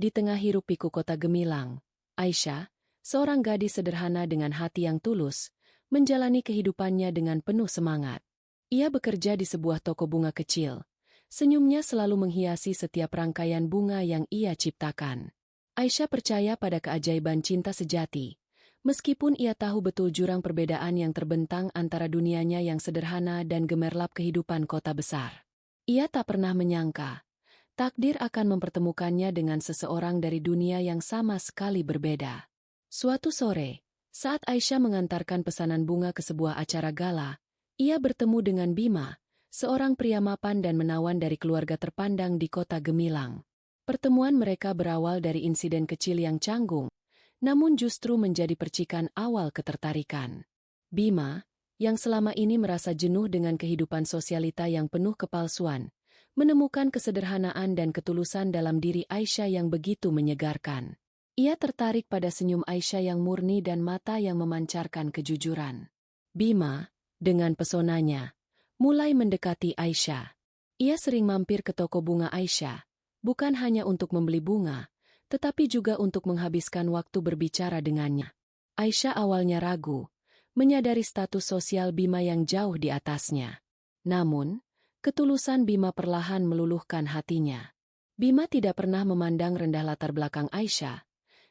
Di tengah hiruk-pikuk kota gemilang, Aisyah, seorang gadis sederhana dengan hati yang tulus, menjalani kehidupannya dengan penuh semangat. Ia bekerja di sebuah toko bunga kecil. Senyumnya selalu menghiasi setiap rangkaian bunga yang ia ciptakan. Aisyah percaya pada keajaiban cinta sejati, meskipun ia tahu betul jurang perbedaan yang terbentang antara dunianya yang sederhana dan gemerlap kehidupan kota besar. Ia tak pernah menyangka takdir akan mempertemukannya dengan seseorang dari dunia yang sama sekali berbeda. Suatu sore, saat Aisyah mengantarkan pesanan bunga ke sebuah acara gala, ia bertemu dengan Bima, seorang pria mapan dan menawan dari keluarga terpandang di kota gemilang. Pertemuan mereka berawal dari insiden kecil yang canggung, namun justru menjadi percikan awal ketertarikan. Bima, yang selama ini merasa jenuh dengan kehidupan sosialita yang penuh kepalsuan, menemukan kesederhanaan dan ketulusan dalam diri Aisyah yang begitu menyegarkan. Ia tertarik pada senyum Aisyah yang murni dan mata yang memancarkan kejujuran. Bima, dengan pesonanya, mulai mendekati Aisyah. Ia sering mampir ke toko bunga Aisyah, bukan hanya untuk membeli bunga, tetapi juga untuk menghabiskan waktu berbicara dengannya. Aisyah awalnya ragu, menyadari status sosial Bima yang jauh di atasnya. Namun, ketulusan Bima perlahan meluluhkan hatinya. Bima tidak pernah memandang rendah latar belakang Aisyah,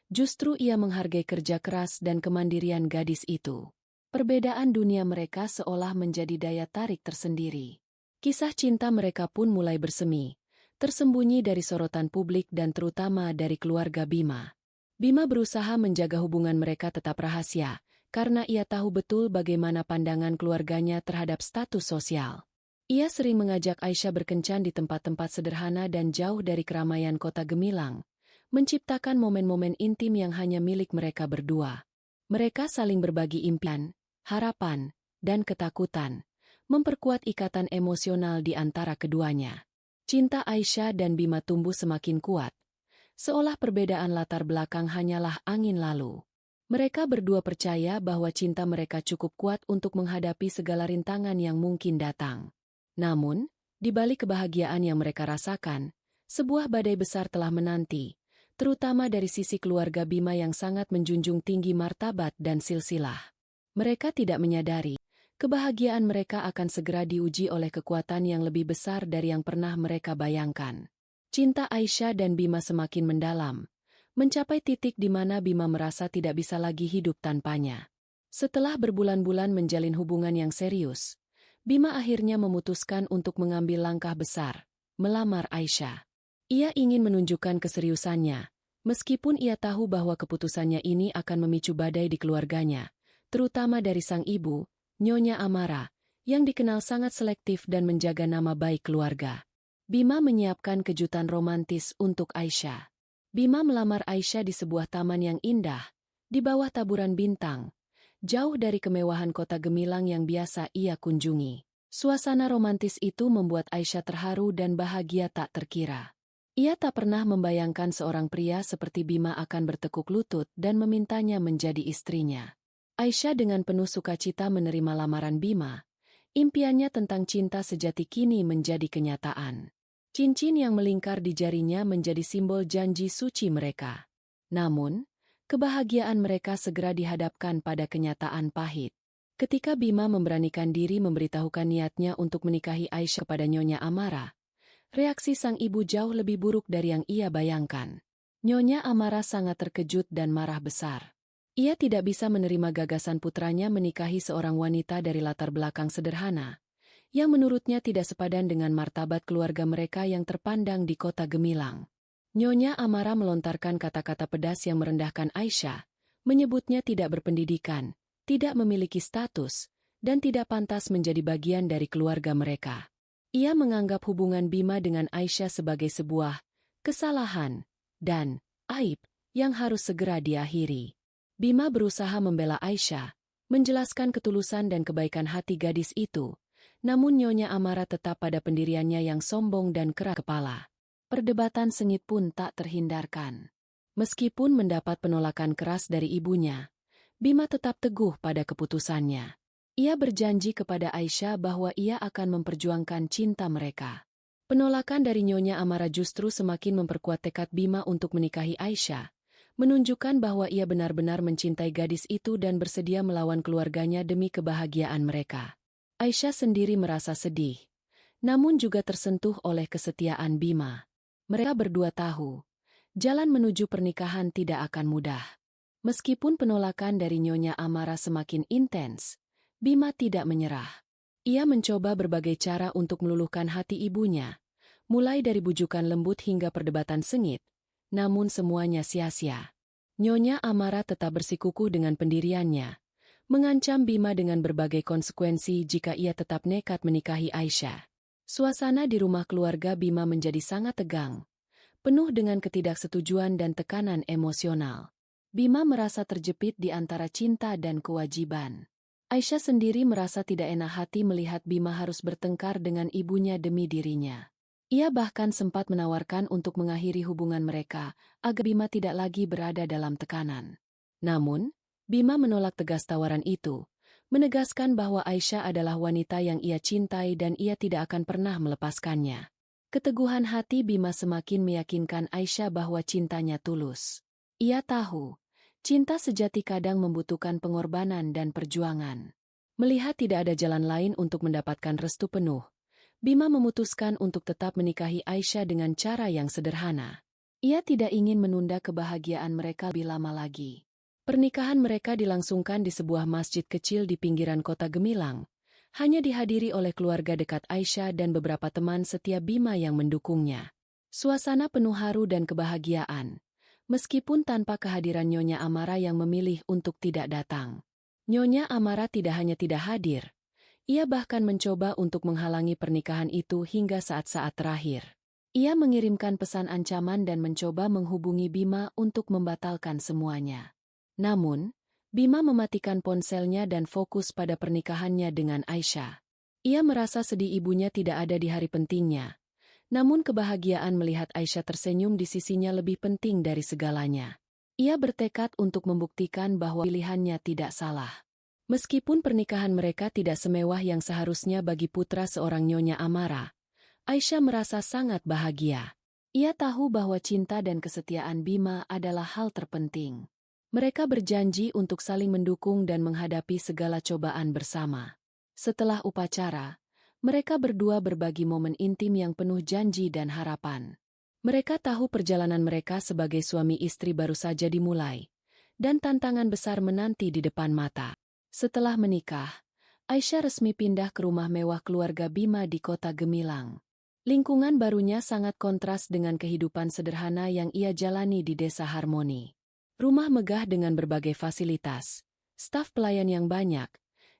justru ia menghargai kerja keras dan kemandirian gadis itu. Perbedaan dunia mereka seolah menjadi daya tarik tersendiri. Kisah cinta mereka pun mulai bersemi, tersembunyi dari sorotan publik dan terutama dari keluarga Bima. Bima berusaha menjaga hubungan mereka tetap rahasia, karena ia tahu betul bagaimana pandangan keluarganya terhadap status sosial. Ia sering mengajak Aisyah berkencan di tempat-tempat sederhana dan jauh dari keramaian kota gemilang, menciptakan momen-momen intim yang hanya milik mereka berdua. Mereka saling berbagi impian, harapan, dan ketakutan, memperkuat ikatan emosional di antara keduanya. Cinta Aisyah dan Bima tumbuh semakin kuat, seolah perbedaan latar belakang hanyalah angin lalu. Mereka berdua percaya bahwa cinta mereka cukup kuat untuk menghadapi segala rintangan yang mungkin datang. Namun, di balik kebahagiaan yang mereka rasakan, sebuah badai besar telah menanti, terutama dari sisi keluarga Bima yang sangat menjunjung tinggi martabat dan silsilah. Mereka tidak menyadari, kebahagiaan mereka akan segera diuji oleh kekuatan yang lebih besar dari yang pernah mereka bayangkan. Cinta Aisyah dan Bima semakin mendalam, mencapai titik di mana Bima merasa tidak bisa lagi hidup tanpanya. Setelah berbulan-bulan menjalin hubungan yang serius, Bima akhirnya memutuskan untuk mengambil langkah besar, melamar Aisyah. Ia ingin menunjukkan keseriusannya, meskipun ia tahu bahwa keputusannya ini akan memicu badai di keluarganya, terutama dari sang ibu, Nyonya Amara, yang dikenal sangat selektif dan menjaga nama baik keluarga. Bima menyiapkan kejutan romantis untuk Aisyah. Bima melamar Aisyah di sebuah taman yang indah, di bawah taburan bintang, jauh dari kemewahan kota gemilang yang biasa ia kunjungi. Suasana romantis itu membuat Aisyah terharu dan bahagia tak terkira. Ia tak pernah membayangkan seorang pria seperti Bima akan bertekuk lutut dan memintanya menjadi istrinya. Aisyah dengan penuh sukacita menerima lamaran Bima. Impiannya tentang cinta sejati kini menjadi kenyataan. Cincin yang melingkar di jarinya menjadi simbol janji suci mereka. Namun, kebahagiaan mereka segera dihadapkan pada kenyataan pahit. Ketika Bima memberanikan diri memberitahukan niatnya untuk menikahi Aisyah kepada Nyonya Amara, reaksi sang ibu jauh lebih buruk dari yang ia bayangkan. Nyonya Amara sangat terkejut dan marah besar. Ia tidak bisa menerima gagasan putranya menikahi seorang wanita dari latar belakang sederhana, yang menurutnya tidak sepadan dengan martabat keluarga mereka yang terpandang di kota gemilang. Nyonya Amara melontarkan kata-kata pedas yang merendahkan Aisyah, menyebutnya tidak berpendidikan, tidak memiliki status, dan tidak pantas menjadi bagian dari keluarga mereka. Ia menganggap hubungan Bima dengan Aisyah sebagai sebuah kesalahan dan aib yang harus segera diakhiri. Bima berusaha membela Aisyah, menjelaskan ketulusan dan kebaikan hati gadis itu, namun Nyonya Amara tetap pada pendiriannya yang sombong dan keras kepala. Perdebatan sengit pun tak terhindarkan. Meskipun mendapat penolakan keras dari ibunya, Bima tetap teguh pada keputusannya. Ia berjanji kepada Aisyah bahwa ia akan memperjuangkan cinta mereka. Penolakan dari Nyonya Amara justru semakin memperkuat tekad Bima untuk menikahi Aisyah, menunjukkan bahwa ia benar-benar mencintai gadis itu dan bersedia melawan keluarganya demi kebahagiaan mereka. Aisyah sendiri merasa sedih, namun juga tersentuh oleh kesetiaan Bima. Mereka berdua tahu, jalan menuju pernikahan tidak akan mudah. Meskipun penolakan dari Nyonya Amara semakin intens, Bima tidak menyerah. Ia mencoba berbagai cara untuk meluluhkan hati ibunya, mulai dari bujukan lembut hingga perdebatan sengit, namun semuanya sia-sia. Nyonya Amara tetap bersikukuh dengan pendiriannya, mengancam Bima dengan berbagai konsekuensi jika ia tetap nekat menikahi Aisyah. Suasana di rumah keluarga Bima menjadi sangat tegang, penuh dengan ketidaksetujuan dan tekanan emosional. Bima merasa terjepit di antara cinta dan kewajiban. Aisyah sendiri merasa tidak enak hati melihat Bima harus bertengkar dengan ibunya demi dirinya. Ia bahkan sempat menawarkan untuk mengakhiri hubungan mereka, agar Bima tidak lagi berada dalam tekanan. Namun, Bima menolak tegas tawaran itu, menegaskan bahwa Aisyah adalah wanita yang ia cintai dan ia tidak akan pernah melepaskannya. Keteguhan hati Bima semakin meyakinkan Aisyah bahwa cintanya tulus. Ia tahu, cinta sejati kadang membutuhkan pengorbanan dan perjuangan. Melihat tidak ada jalan lain untuk mendapatkan restu penuh, Bima memutuskan untuk tetap menikahi Aisyah dengan cara yang sederhana. Ia tidak ingin menunda kebahagiaan mereka lebih lama lagi. Pernikahan mereka dilangsungkan di sebuah masjid kecil di pinggiran kota Gemilang, hanya dihadiri oleh keluarga dekat Aisyah dan beberapa teman setia Bima yang mendukungnya. Suasana penuh haru dan kebahagiaan, meskipun tanpa kehadiran Nyonya Amara yang memilih untuk tidak datang. Nyonya Amara tidak hanya tidak hadir, ia bahkan mencoba untuk menghalangi pernikahan itu hingga saat-saat terakhir. Ia mengirimkan pesan ancaman dan mencoba menghubungi Bima untuk membatalkan semuanya. Namun, Bima mematikan ponselnya dan fokus pada pernikahannya dengan Aisyah. Ia merasa sedih ibunya tidak ada di hari pentingnya. Namun kebahagiaan melihat Aisyah tersenyum di sisinya lebih penting dari segalanya. Ia bertekad untuk membuktikan bahwa pilihannya tidak salah. Meskipun pernikahan mereka tidak semewah yang seharusnya bagi putra seorang Nyonya Amara, Aisyah merasa sangat bahagia. Ia tahu bahwa cinta dan kesetiaan Bima adalah hal terpenting. Mereka berjanji untuk saling mendukung dan menghadapi segala cobaan bersama. Setelah upacara, mereka berdua berbagi momen intim yang penuh janji dan harapan. Mereka tahu perjalanan mereka sebagai suami istri baru saja dimulai, dan tantangan besar menanti di depan mata. Setelah menikah, Aisyah resmi pindah ke rumah mewah keluarga Bima di kota Gemilang. Lingkungan barunya sangat kontras dengan kehidupan sederhana yang ia jalani di Desa Harmoni. Rumah megah dengan berbagai fasilitas, staf pelayan yang banyak,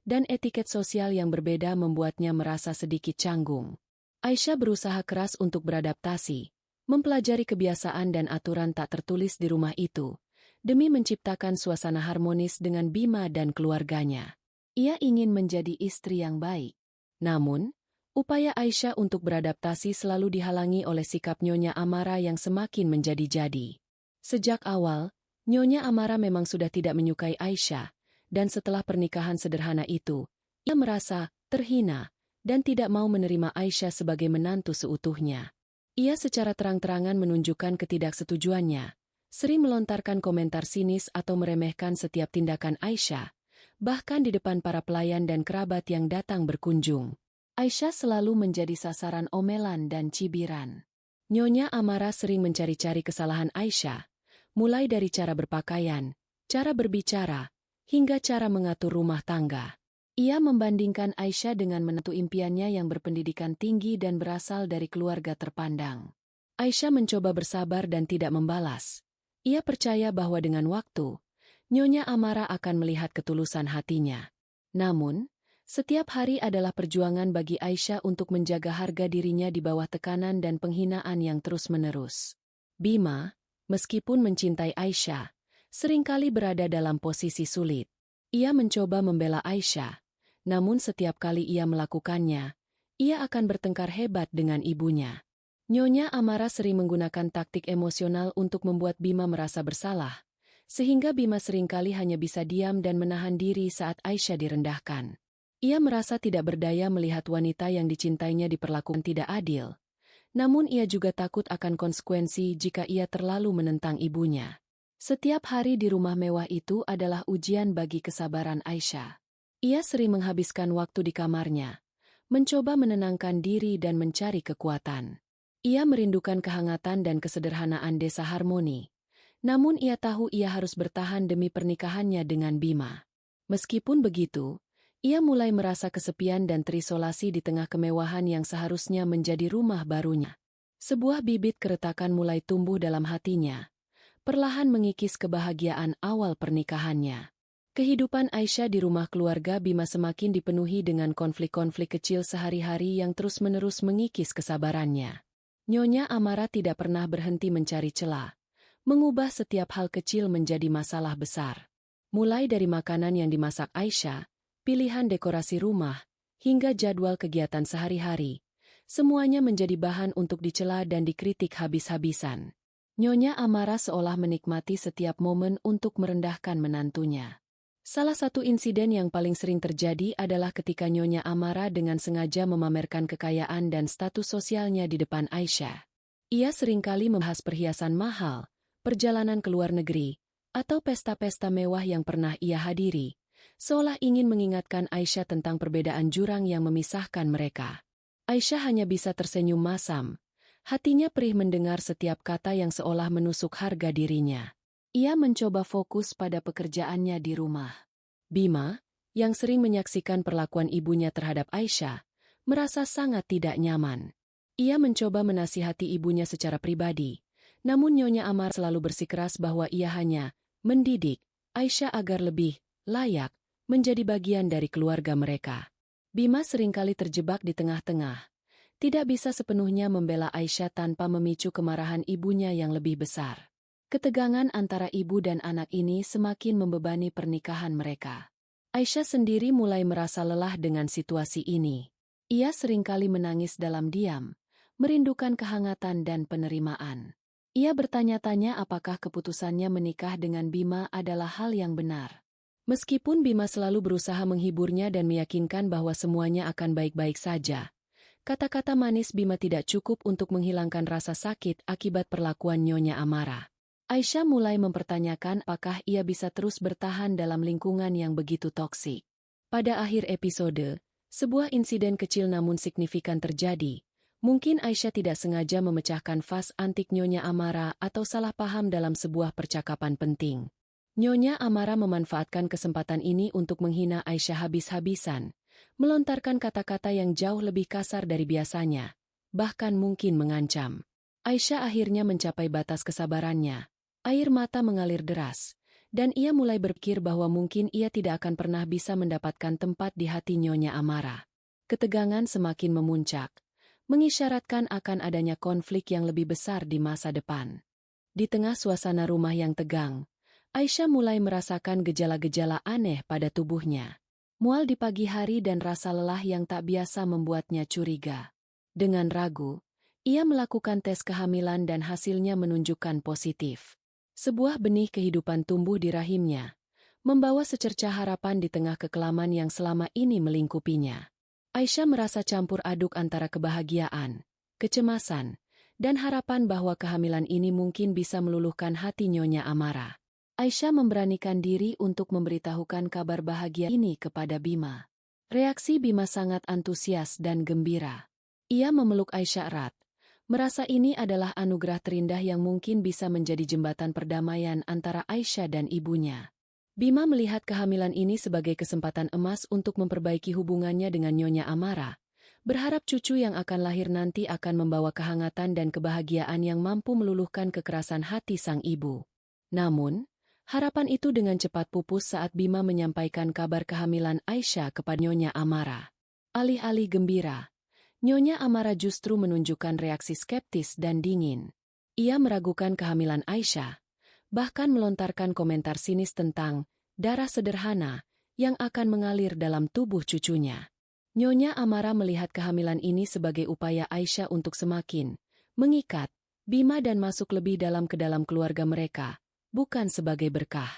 dan etiket sosial yang berbeda membuatnya merasa sedikit canggung. Aisyah berusaha keras untuk beradaptasi, mempelajari kebiasaan dan aturan tak tertulis di rumah itu, demi menciptakan suasana harmonis dengan Bima dan keluarganya. Ia ingin menjadi istri yang baik. Namun, upaya Aisyah untuk beradaptasi selalu dihalangi oleh sikap Nyonya Amara yang semakin menjadi-jadi. Sejak awal, Nyonya Amara memang sudah tidak menyukai Aisyah, dan setelah pernikahan sederhana itu, ia merasa terhina dan tidak mau menerima Aisyah sebagai menantu seutuhnya. Ia secara terang-terangan menunjukkan ketidaksetujuannya, sering melontarkan komentar sinis atau meremehkan setiap tindakan Aisyah, bahkan di depan para pelayan dan kerabat yang datang berkunjung. Aisyah selalu menjadi sasaran omelan dan cibiran. Nyonya Amara sering mencari-cari kesalahan Aisyah, mulai dari cara berpakaian, cara berbicara, hingga cara mengatur rumah tangga. Ia membandingkan Aisyah dengan menantu impiannya yang berpendidikan tinggi dan berasal dari keluarga terpandang. Aisyah mencoba bersabar dan tidak membalas. Ia percaya bahwa dengan waktu, Nyonya Amara akan melihat ketulusan hatinya. Namun, setiap hari adalah perjuangan bagi Aisyah untuk menjaga harga dirinya di bawah tekanan dan penghinaan yang terus-menerus. Bima, meskipun mencintai Aisyah, seringkali berada dalam posisi sulit. Ia mencoba membela Aisyah, namun setiap kali ia melakukannya, ia akan bertengkar hebat dengan ibunya. Nyonya Amara sering menggunakan taktik emosional untuk membuat Bima merasa bersalah, sehingga Bima seringkali hanya bisa diam dan menahan diri saat Aisyah direndahkan. Ia merasa tidak berdaya melihat wanita yang dicintainya diperlakukan tidak adil, Namun ia juga takut akan konsekuensi jika ia terlalu menentang ibunya. Setiap hari di rumah mewah itu adalah ujian bagi kesabaran Aisyah. Ia sering menghabiskan waktu di kamarnya, mencoba menenangkan diri dan mencari kekuatan. Ia merindukan kehangatan dan kesederhanaan desa harmoni. Namun ia tahu ia harus bertahan demi pernikahannya dengan Bima. Meskipun begitu, ia mulai merasa kesepian dan terisolasi di tengah kemewahan yang seharusnya menjadi rumah barunya. Sebuah bibit keretakan mulai tumbuh dalam hatinya, perlahan mengikis kebahagiaan awal pernikahannya. Kehidupan Aisyah di rumah keluarga Bima semakin dipenuhi dengan konflik-konflik kecil sehari-hari yang terus-menerus mengikis kesabarannya. Nyonya Amara tidak pernah berhenti mencari celah, mengubah setiap hal kecil menjadi masalah besar. Mulai dari makanan yang dimasak Aisyah, pilihan dekorasi rumah, hingga jadwal kegiatan sehari-hari, semuanya menjadi bahan untuk dicela dan dikritik habis-habisan. Nyonya Amara seolah menikmati setiap momen untuk merendahkan menantunya. Salah satu insiden yang paling sering terjadi adalah ketika Nyonya Amara dengan sengaja memamerkan kekayaan dan status sosialnya di depan Aisyah. Ia seringkali membahas perhiasan mahal, perjalanan ke luar negeri, atau pesta-pesta mewah yang pernah ia hadiri, seolah ingin mengingatkan Aisyah tentang perbedaan jurang yang memisahkan mereka. Aisyah hanya bisa tersenyum masam, hatinya perih mendengar setiap kata yang seolah menusuk harga dirinya. Ia mencoba fokus pada pekerjaannya di rumah. Bima, yang sering menyaksikan perlakuan ibunya terhadap Aisyah, merasa sangat tidak nyaman. Ia mencoba menasihati ibunya secara pribadi, namun Nyonya Amar selalu bersikeras bahwa ia hanya mendidik Aisyah agar lebih layak menjadi bagian dari keluarga mereka. Bima seringkali terjebak di tengah-tengah, tidak bisa sepenuhnya membela Aisyah tanpa memicu kemarahan ibunya yang lebih besar. Ketegangan antara ibu dan anak ini semakin membebani pernikahan mereka. Aisyah sendiri mulai merasa lelah dengan situasi ini. Ia seringkali menangis dalam diam, merindukan kehangatan dan penerimaan. Ia bertanya-tanya apakah keputusannya menikah dengan Bima adalah hal yang benar. Meskipun Bima selalu berusaha menghiburnya dan meyakinkan bahwa semuanya akan baik-baik saja, kata-kata manis Bima tidak cukup untuk menghilangkan rasa sakit akibat perlakuan Nyonya Amara. Aisyah mulai mempertanyakan apakah ia bisa terus bertahan dalam lingkungan yang begitu toksik. Pada akhir episode, sebuah insiden kecil namun signifikan terjadi. Mungkin Aisyah tidak sengaja memecahkan vas antik Nyonya Amara atau salah paham dalam sebuah percakapan penting. Nyonya Amara memanfaatkan kesempatan ini untuk menghina Aisyah habis-habisan, melontarkan kata-kata yang jauh lebih kasar dari biasanya, bahkan mungkin mengancam. Aisyah akhirnya mencapai batas kesabarannya. Air mata mengalir deras, dan ia mulai berpikir bahwa mungkin ia tidak akan pernah bisa mendapatkan tempat di hati Nyonya Amara. Ketegangan semakin memuncak, mengisyaratkan akan adanya konflik yang lebih besar di masa depan. Di tengah suasana rumah yang tegang, Aisyah mulai merasakan gejala-gejala aneh pada tubuhnya. Mual di pagi hari dan rasa lelah yang tak biasa membuatnya curiga. Dengan ragu, ia melakukan tes kehamilan dan hasilnya menunjukkan positif. Sebuah benih kehidupan tumbuh di rahimnya, membawa secercah harapan di tengah kekelaman yang selama ini melingkupinya. Aisyah merasa campur aduk antara kebahagiaan, kecemasan, dan harapan bahwa kehamilan ini mungkin bisa meluluhkan hati Nyonya Amara. Aisyah memberanikan diri untuk memberitahukan kabar bahagia ini kepada Bima. Reaksi Bima sangat antusias dan gembira. Ia memeluk Aisyah erat, merasa ini adalah anugerah terindah yang mungkin bisa menjadi jembatan perdamaian antara Aisyah dan ibunya. Bima melihat kehamilan ini sebagai kesempatan emas untuk memperbaiki hubungannya dengan Nyonya Amara, berharap cucu yang akan lahir nanti akan membawa kehangatan dan kebahagiaan yang mampu meluluhkan kekerasan hati sang ibu. Namun, harapan itu dengan cepat pupus saat Bima menyampaikan kabar kehamilan Aisyah kepada Nyonya Amara. Alih-alih gembira, Nyonya Amara justru menunjukkan reaksi skeptis dan dingin. Ia meragukan kehamilan Aisyah, bahkan melontarkan komentar sinis tentang darah sederhana yang akan mengalir dalam tubuh cucunya. Nyonya Amara melihat kehamilan ini sebagai upaya Aisyah untuk semakin mengikat Bima dan masuk lebih dalam ke dalam keluarga mereka, bukan sebagai berkah.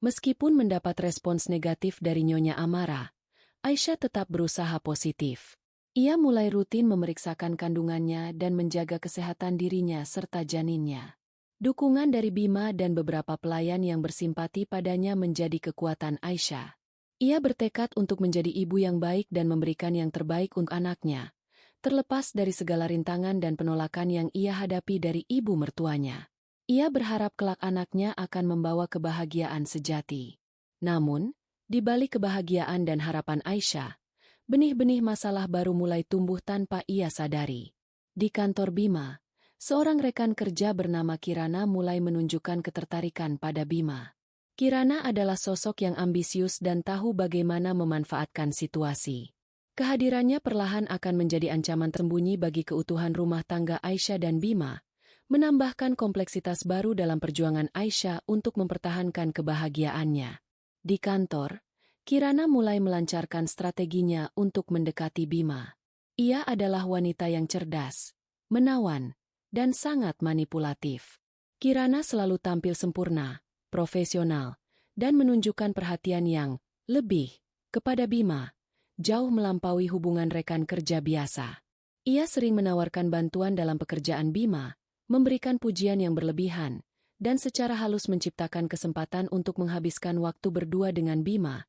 Meskipun mendapat respons negatif dari Nyonya Amara, Aisyah tetap berusaha positif. Ia mulai rutin memeriksakan kandungannya dan menjaga kesehatan dirinya serta janinnya. Dukungan dari Bima dan beberapa pelayan yang bersimpati padanya menjadi kekuatan Aisyah. Ia bertekad untuk menjadi ibu yang baik dan memberikan yang terbaik untuk anaknya, terlepas dari segala rintangan dan penolakan yang ia hadapi dari ibu mertuanya. Ia berharap kelak anaknya akan membawa kebahagiaan sejati. Namun, di balik kebahagiaan dan harapan Aisyah, benih-benih masalah baru mulai tumbuh tanpa ia sadari. Di kantor Bima, seorang rekan kerja bernama Kirana mulai menunjukkan ketertarikan pada Bima. Kirana adalah sosok yang ambisius dan tahu bagaimana memanfaatkan situasi. Kehadirannya perlahan akan menjadi ancaman tersembunyi bagi keutuhan rumah tangga Aisyah dan Bima, menambahkan kompleksitas baru dalam perjuangan Aisyah untuk mempertahankan kebahagiaannya. Di kantor, Kirana mulai melancarkan strateginya untuk mendekati Bima. Ia adalah wanita yang cerdas, menawan, dan sangat manipulatif. Kirana selalu tampil sempurna, profesional, dan menunjukkan perhatian yang lebih kepada Bima, jauh melampaui hubungan rekan kerja biasa. Ia sering menawarkan bantuan dalam pekerjaan Bima, memberikan pujian yang berlebihan, dan secara halus menciptakan kesempatan untuk menghabiskan waktu berdua dengan Bima,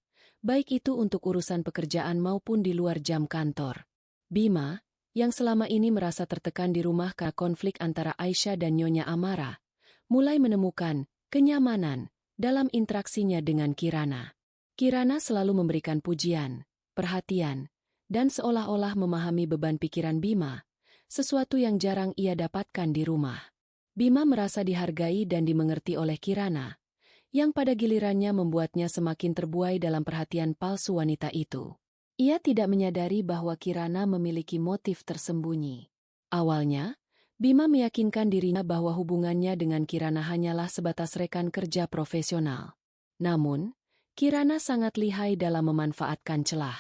baik itu untuk urusan pekerjaan maupun di luar jam kantor. Bima, yang selama ini merasa tertekan di rumah karena konflik antara Aisyah dan Nyonya Amara, mulai menemukan kenyamanan dalam interaksinya dengan Kirana. Kirana selalu memberikan pujian, perhatian, dan seolah-olah memahami beban pikiran Bima, sesuatu yang jarang ia dapatkan di rumah. Bima merasa dihargai dan dimengerti oleh Kirana, yang pada gilirannya membuatnya semakin terbuai dalam perhatian palsu wanita itu. Ia tidak menyadari bahwa Kirana memiliki motif tersembunyi. Awalnya, Bima meyakinkan dirinya bahwa hubungannya dengan Kirana hanyalah sebatas rekan kerja profesional. Namun, Kirana sangat lihai dalam memanfaatkan celah.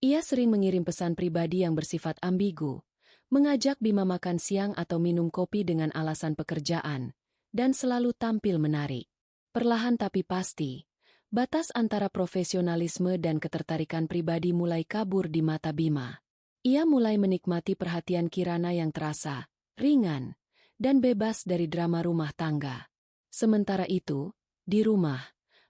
Ia sering mengirim pesan pribadi yang bersifat ambigu, mengajak Bima makan siang atau minum kopi dengan alasan pekerjaan, dan selalu tampil menarik. Perlahan tapi pasti, batas antara profesionalisme dan ketertarikan pribadi mulai kabur di mata Bima. Ia mulai menikmati perhatian Kirana yang terasa, ringan, dan bebas dari drama rumah tangga. Sementara itu, di rumah,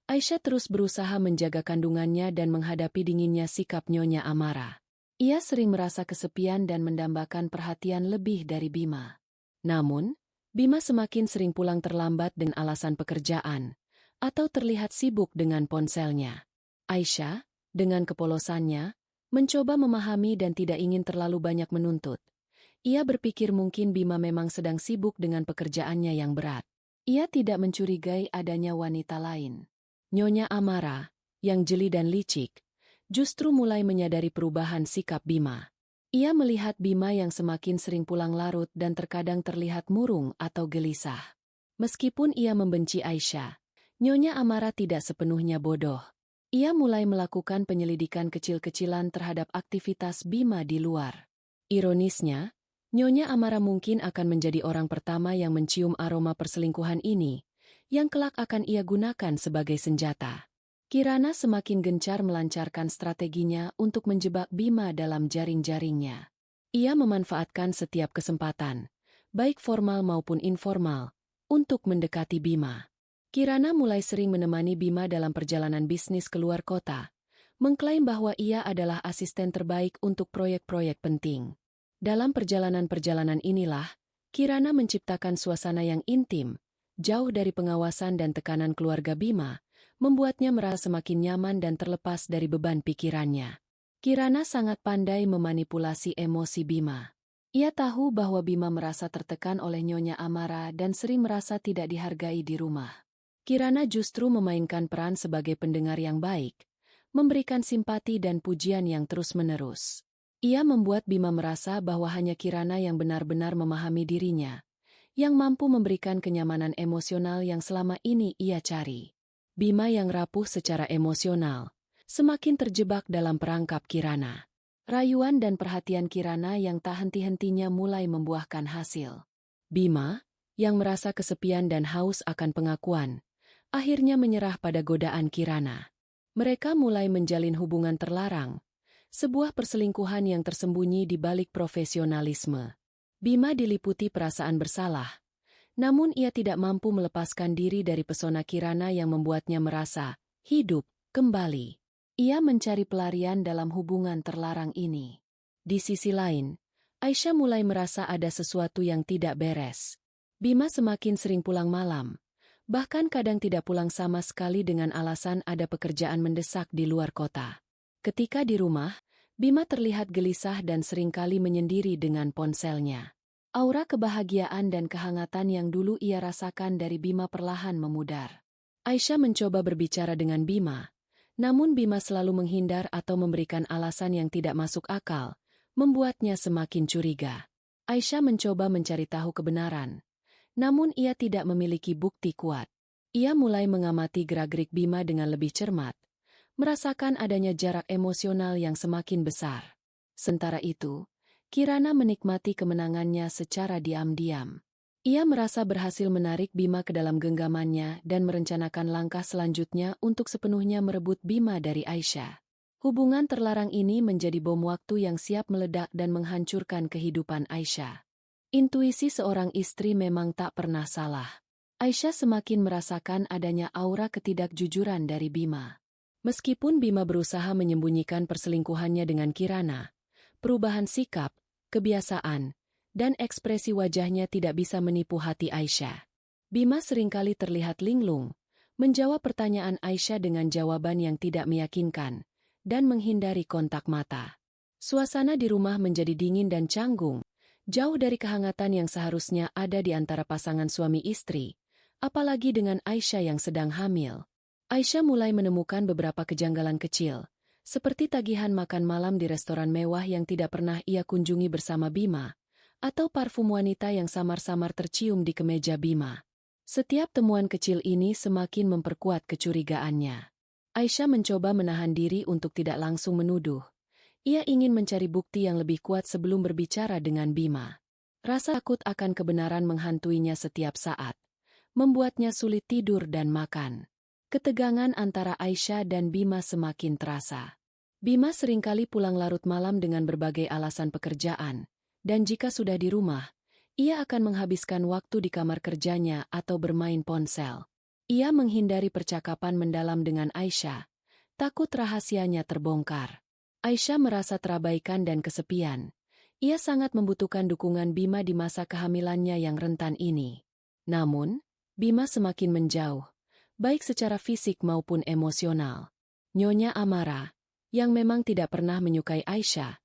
Aisyah terus berusaha menjaga kandungannya dan menghadapi dinginnya sikap Nyonya Amara. Ia sering merasa kesepian dan mendambakan perhatian lebih dari Bima. Namun, Bima semakin sering pulang terlambat dengan alasan pekerjaan, atau terlihat sibuk dengan ponselnya. Aisyah, dengan kepolosannya, mencoba memahami dan tidak ingin terlalu banyak menuntut. Ia berpikir mungkin Bima memang sedang sibuk dengan pekerjaannya yang berat. Ia tidak mencurigai adanya wanita lain. Nyonya Amara, yang jeli dan licik, justru mulai menyadari perubahan sikap Bima. Ia melihat Bima yang semakin sering pulang larut dan terkadang terlihat murung atau gelisah. Meskipun ia membenci Aisyah, Nyonya Amara tidak sepenuhnya bodoh. Ia mulai melakukan penyelidikan kecil-kecilan terhadap aktivitas Bima di luar. Ironisnya, Nyonya Amara mungkin akan menjadi orang pertama yang mencium aroma perselingkuhan ini, yang kelak akan ia gunakan sebagai senjata. Kirana semakin gencar melancarkan strateginya untuk menjebak Bima dalam jaring-jaringnya. Ia memanfaatkan setiap kesempatan, baik formal maupun informal, untuk mendekati Bima. Kirana mulai sering menemani Bima dalam perjalanan bisnis keluar kota, mengklaim bahwa ia adalah asisten terbaik untuk proyek-proyek penting. Dalam perjalanan-perjalanan inilah, Kirana menciptakan suasana yang intim, jauh dari pengawasan dan tekanan keluarga Bima, membuatnya merasa semakin nyaman dan terlepas dari beban pikirannya. Kirana sangat pandai memanipulasi emosi Bima. Ia tahu bahwa Bima merasa tertekan oleh Nyonya Amara dan sering merasa tidak dihargai di rumah. Kirana justru memainkan peran sebagai pendengar yang baik, memberikan simpati dan pujian yang terus-menerus. Ia membuat Bima merasa bahwa hanya Kirana yang benar-benar memahami dirinya, yang mampu memberikan kenyamanan emosional yang selama ini ia cari. Bima yang rapuh secara emosional, semakin terjebak dalam perangkap Kirana. Rayuan dan perhatian Kirana yang tak henti-hentinya mulai membuahkan hasil. Bima, yang merasa kesepian dan haus akan pengakuan, akhirnya menyerah pada godaan Kirana. Mereka mulai menjalin hubungan terlarang, Sebuah perselingkuhan yang tersembunyi di balik profesionalisme. Bima diliputi perasaan bersalah. Namun ia tidak mampu melepaskan diri dari pesona Kirana yang membuatnya merasa hidup kembali. Ia mencari pelarian dalam hubungan terlarang ini. Di sisi lain, Aisyah mulai merasa ada sesuatu yang tidak beres. Bima semakin sering pulang malam. Bahkan kadang tidak pulang sama sekali dengan alasan ada pekerjaan mendesak di luar kota. Ketika di rumah, Bima terlihat gelisah dan seringkali menyendiri dengan ponselnya. Aura kebahagiaan dan kehangatan yang dulu ia rasakan dari Bima perlahan memudar. Aisyah mencoba berbicara dengan Bima, namun Bima selalu menghindar atau memberikan alasan yang tidak masuk akal, membuatnya semakin curiga. Aisyah mencoba mencari tahu kebenaran, namun ia tidak memiliki bukti kuat. Ia mulai mengamati gerak-gerik Bima dengan lebih cermat, merasakan adanya jarak emosional yang semakin besar. Sementara itu, Kirana menikmati kemenangannya secara diam-diam. Ia merasa berhasil menarik Bima ke dalam genggamannya dan merencanakan langkah selanjutnya untuk sepenuhnya merebut Bima dari Aisyah. Hubungan terlarang ini menjadi bom waktu yang siap meledak dan menghancurkan kehidupan Aisyah. Intuisi seorang istri memang tak pernah salah. Aisyah semakin merasakan adanya aura ketidakjujuran dari Bima. Meskipun Bima berusaha menyembunyikan perselingkuhannya dengan Kirana, perubahan sikap, kebiasaan, dan ekspresi wajahnya tidak bisa menipu hati Aisyah. Bima seringkali terlihat linglung, menjawab pertanyaan Aisyah dengan jawaban yang tidak meyakinkan, dan menghindari kontak mata. Suasana di rumah menjadi dingin dan canggung, jauh dari kehangatan yang seharusnya ada di antara pasangan suami istri, apalagi dengan Aisyah yang sedang hamil. Aisyah mulai menemukan beberapa kejanggalan kecil, seperti tagihan makan malam di restoran mewah yang tidak pernah ia kunjungi bersama Bima, atau parfum wanita yang samar-samar tercium di kemeja Bima. Setiap temuan kecil ini semakin memperkuat kecurigaannya. Aisyah mencoba menahan diri untuk tidak langsung menuduh. Ia ingin mencari bukti yang lebih kuat sebelum berbicara dengan Bima. Rasa takut akan kebenaran menghantuinya setiap saat, membuatnya sulit tidur dan makan. Ketegangan antara Aisyah dan Bima semakin terasa. Bima seringkali pulang larut malam dengan berbagai alasan pekerjaan, dan jika sudah di rumah, ia akan menghabiskan waktu di kamar kerjanya atau bermain ponsel. Ia menghindari percakapan mendalam dengan Aisyah, takut rahasianya terbongkar. Aisyah merasa terabaikan dan kesepian. Ia sangat membutuhkan dukungan Bima di masa kehamilannya yang rentan ini. Namun, Bima semakin menjauh, baik secara fisik maupun emosional. Nyonya Amara, yang memang tidak pernah menyukai Aisyah,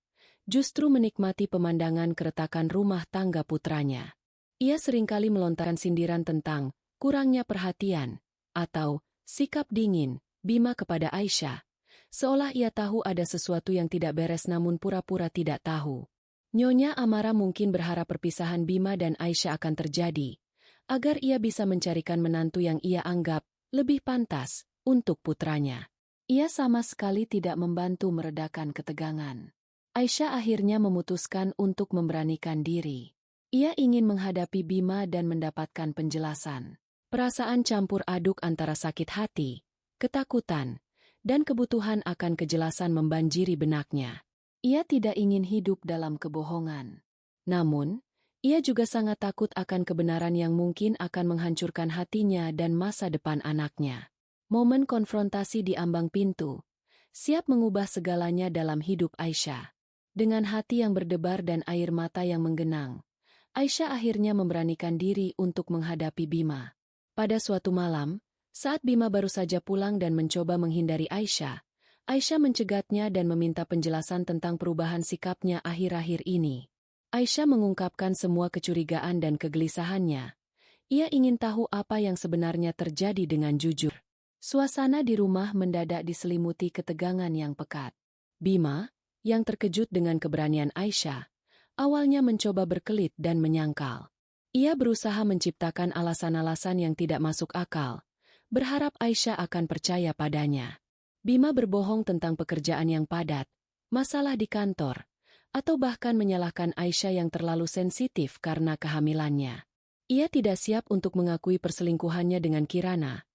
justru menikmati pemandangan keretakan rumah tangga putranya. Ia seringkali melontarkan sindiran tentang kurangnya perhatian atau sikap dingin Bima kepada Aisyah, seolah ia tahu ada sesuatu yang tidak beres namun pura-pura tidak tahu. Nyonya Amara mungkin berharap perpisahan Bima dan Aisyah akan terjadi, agar ia bisa mencarikan menantu yang ia anggap lebih pantas untuk putranya. Ia sama sekali tidak membantu meredakan ketegangan. Aisyah akhirnya memutuskan untuk memberanikan diri. Ia ingin menghadapi Bima dan mendapatkan penjelasan. Perasaan campur aduk antara sakit hati, ketakutan, dan kebutuhan akan kejelasan membanjiri benaknya. Ia tidak ingin hidup dalam kebohongan. Namun, ia juga sangat takut akan kebenaran yang mungkin akan menghancurkan hatinya dan masa depan anaknya. Momen konfrontasi di ambang pintu, siap mengubah segalanya dalam hidup Aisyah. Dengan hati yang berdebar dan air mata yang menggenang, Aisyah akhirnya memberanikan diri untuk menghadapi Bima. Pada suatu malam, saat Bima baru saja pulang dan mencoba menghindari Aisyah, Aisyah mencegatnya dan meminta penjelasan tentang perubahan sikapnya akhir-akhir ini. Aisyah mengungkapkan semua kecurigaan dan kegelisahannya. Ia ingin tahu apa yang sebenarnya terjadi dengan jujur. Suasana di rumah mendadak diselimuti ketegangan yang pekat. Bima, yang terkejut dengan keberanian Aisyah, awalnya mencoba berkelit dan menyangkal. Ia berusaha menciptakan alasan-alasan yang tidak masuk akal, berharap Aisyah akan percaya padanya. Bima berbohong tentang pekerjaan yang padat, masalah di kantor, atau bahkan menyalahkan Aisyah yang terlalu sensitif karena kehamilannya. Ia tidak siap untuk mengakui perselingkuhannya dengan Kirana,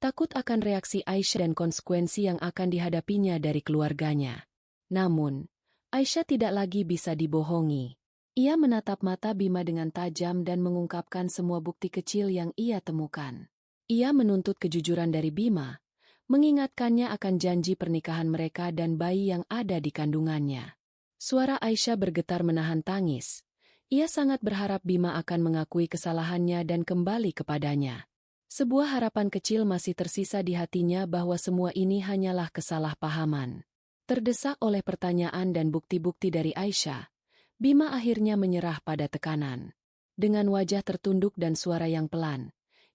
takut akan reaksi Aisyah dan konsekuensi yang akan dihadapinya dari keluarganya. Namun, Aisyah tidak lagi bisa dibohongi. Ia menatap mata Bima dengan tajam dan mengungkapkan semua bukti kecil yang ia temukan. Ia menuntut kejujuran dari Bima, mengingatkannya akan janji pernikahan mereka dan bayi yang ada di kandungannya. Suara Aisyah bergetar menahan tangis. Ia sangat berharap Bima akan mengakui kesalahannya dan kembali kepadanya. Sebuah harapan kecil masih tersisa di hatinya bahwa semua ini hanyalah kesalahpahaman. Terdesak oleh pertanyaan dan bukti-bukti dari Aisyah, Bima akhirnya menyerah pada tekanan. Dengan wajah tertunduk dan suara yang pelan,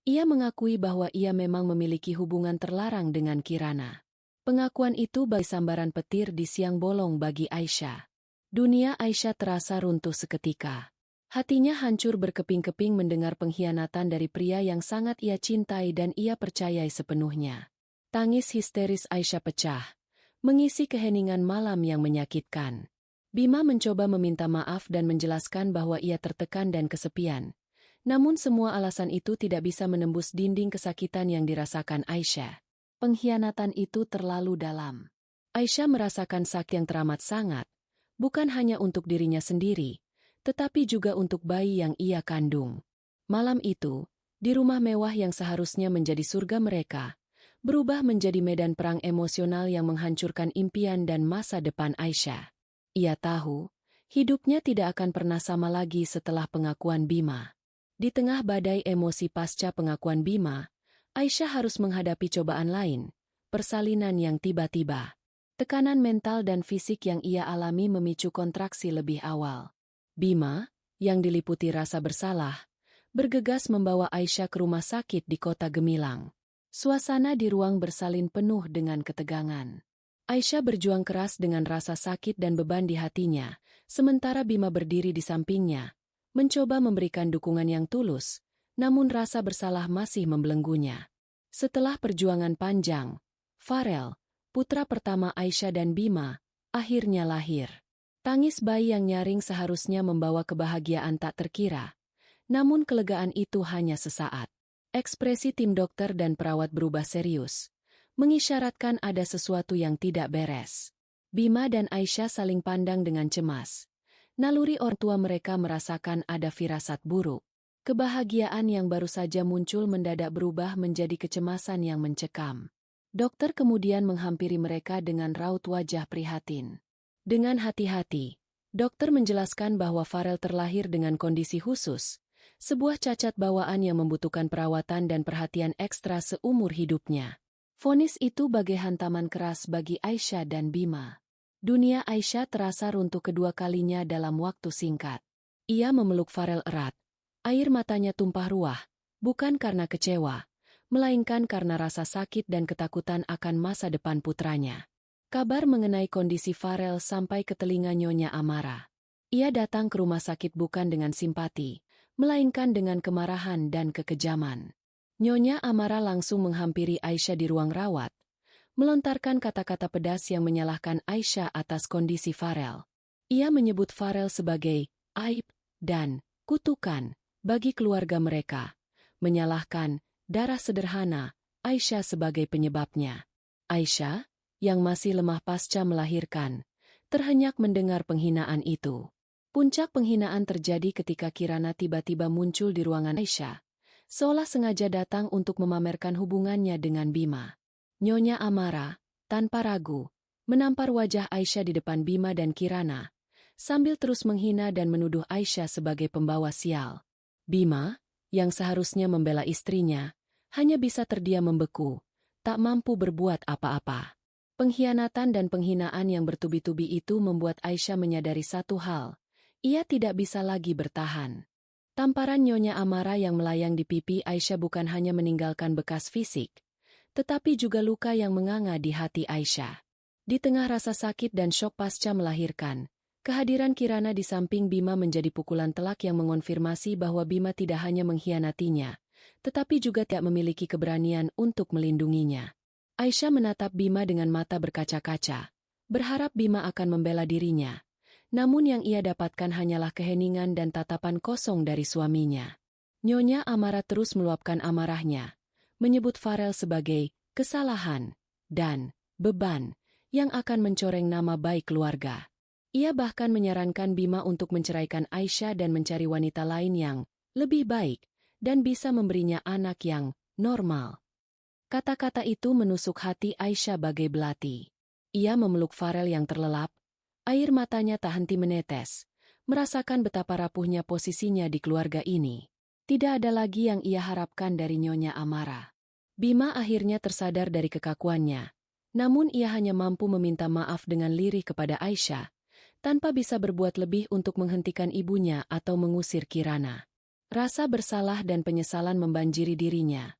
ia mengakui bahwa ia memang memiliki hubungan terlarang dengan Kirana. Pengakuan itu bagai sambaran petir di siang bolong bagi Aisyah. Dunia Aisyah terasa runtuh seketika. Hatinya hancur berkeping-keping mendengar pengkhianatan dari pria yang sangat ia cintai dan ia percayai sepenuhnya. Tangis histeris Aisyah pecah, mengisi keheningan malam yang menyakitkan. Bima mencoba meminta maaf dan menjelaskan bahwa ia tertekan dan kesepian. Namun semua alasan itu tidak bisa menembus dinding kesakitan yang dirasakan Aisyah. Pengkhianatan itu terlalu dalam. Aisyah merasakan sakit yang teramat sangat, bukan hanya untuk dirinya sendiri, tetapi juga untuk bayi yang ia kandung. Malam itu, di rumah mewah yang seharusnya menjadi surga mereka, berubah menjadi medan perang emosional yang menghancurkan impian dan masa depan Aisyah. Ia tahu, hidupnya tidak akan pernah sama lagi setelah pengakuan Bima. Di tengah badai emosi pasca pengakuan Bima, Aisyah harus menghadapi cobaan lain, persalinan yang tiba-tiba. Tekanan mental dan fisik yang ia alami memicu kontraksi lebih awal. Bima, yang diliputi rasa bersalah, bergegas membawa Aisyah ke rumah sakit di kota Gemilang. Suasana di ruang bersalin penuh dengan ketegangan. Aisyah berjuang keras dengan rasa sakit dan beban di hatinya, sementara Bima berdiri di sampingnya, mencoba memberikan dukungan yang tulus, namun rasa bersalah masih membelenggunya. Setelah perjuangan panjang, Farel, putra pertama Aisyah dan Bima, akhirnya lahir. Tangis bayi yang nyaring seharusnya membawa kebahagiaan tak terkira, namun kelegaan itu hanya sesaat. Ekspresi tim dokter dan perawat berubah serius, mengisyaratkan ada sesuatu yang tidak beres. Bima dan Aisyah saling pandang dengan cemas. Naluri orang tua mereka merasakan ada firasat buruk. Kebahagiaan yang baru saja muncul mendadak berubah menjadi kecemasan yang mencekam. Dokter kemudian menghampiri mereka dengan raut wajah prihatin. Dengan hati-hati, dokter menjelaskan bahwa Farel terlahir dengan kondisi khusus, sebuah cacat bawaan yang membutuhkan perawatan dan perhatian ekstra seumur hidupnya. Vonis itu bagai hantaman keras bagi Aisyah dan Bima. Dunia Aisyah terasa runtuh kedua kalinya dalam waktu singkat. Ia memeluk Farel erat. Air matanya tumpah ruah, bukan karena kecewa, melainkan karena rasa sakit dan ketakutan akan masa depan putranya. Kabar mengenai kondisi Farel sampai ke telinga Nyonya Amara. Ia datang ke rumah sakit bukan dengan simpati, melainkan dengan kemarahan dan kekejaman. Nyonya Amara langsung menghampiri Aisyah di ruang rawat, melontarkan kata-kata pedas yang menyalahkan Aisyah atas kondisi Farel. Ia menyebut Farel sebagai aib dan kutukan bagi keluarga mereka, menyalahkan darah sederhana Aisyah sebagai penyebabnya. Aisyah, yang masih lemah pasca melahirkan, terhenyak mendengar penghinaan itu. Puncak penghinaan terjadi ketika Kirana tiba-tiba muncul di ruangan Aisyah, seolah sengaja datang untuk memamerkan hubungannya dengan Bima. Nyonya Amara, tanpa ragu, menampar wajah Aisyah di depan Bima dan Kirana, sambil terus menghina dan menuduh Aisyah sebagai pembawa sial. Bima, yang seharusnya membela istrinya, hanya bisa terdiam membeku, tak mampu berbuat apa-apa. Pengkhianatan dan penghinaan yang bertubi-tubi itu membuat Aisyah menyadari satu hal, ia tidak bisa lagi bertahan. Tamparan Nyonya Amara yang melayang di pipi Aisyah bukan hanya meninggalkan bekas fisik, tetapi juga luka yang menganga di hati Aisyah. Di tengah rasa sakit dan syok pasca melahirkan, kehadiran Kirana di samping Bima menjadi pukulan telak yang mengonfirmasi bahwa Bima tidak hanya mengkhianatinya, tetapi juga tidak memiliki keberanian untuk melindunginya. Aisyah menatap Bima dengan mata berkaca-kaca, berharap Bima akan membela dirinya. Namun yang ia dapatkan hanyalah keheningan dan tatapan kosong dari suaminya. Nyonya Amara terus meluapkan amarahnya, menyebut Farel sebagai kesalahan dan beban yang akan mencoreng nama baik keluarga. Ia bahkan menyarankan Bima untuk menceraikan Aisyah dan mencari wanita lain yang lebih baik dan bisa memberinya anak yang normal. Kata-kata itu menusuk hati Aisyah bagai belati. Ia memeluk Farel yang terlelap, air matanya tak henti menetes, merasakan betapa rapuhnya posisinya di keluarga ini. Tidak ada lagi yang ia harapkan dari Nyonya Amara. Bima akhirnya tersadar dari kekakuannya, namun ia hanya mampu meminta maaf dengan lirih kepada Aisyah, tanpa bisa berbuat lebih untuk menghentikan ibunya atau mengusir Kirana. Rasa bersalah dan penyesalan membanjiri dirinya.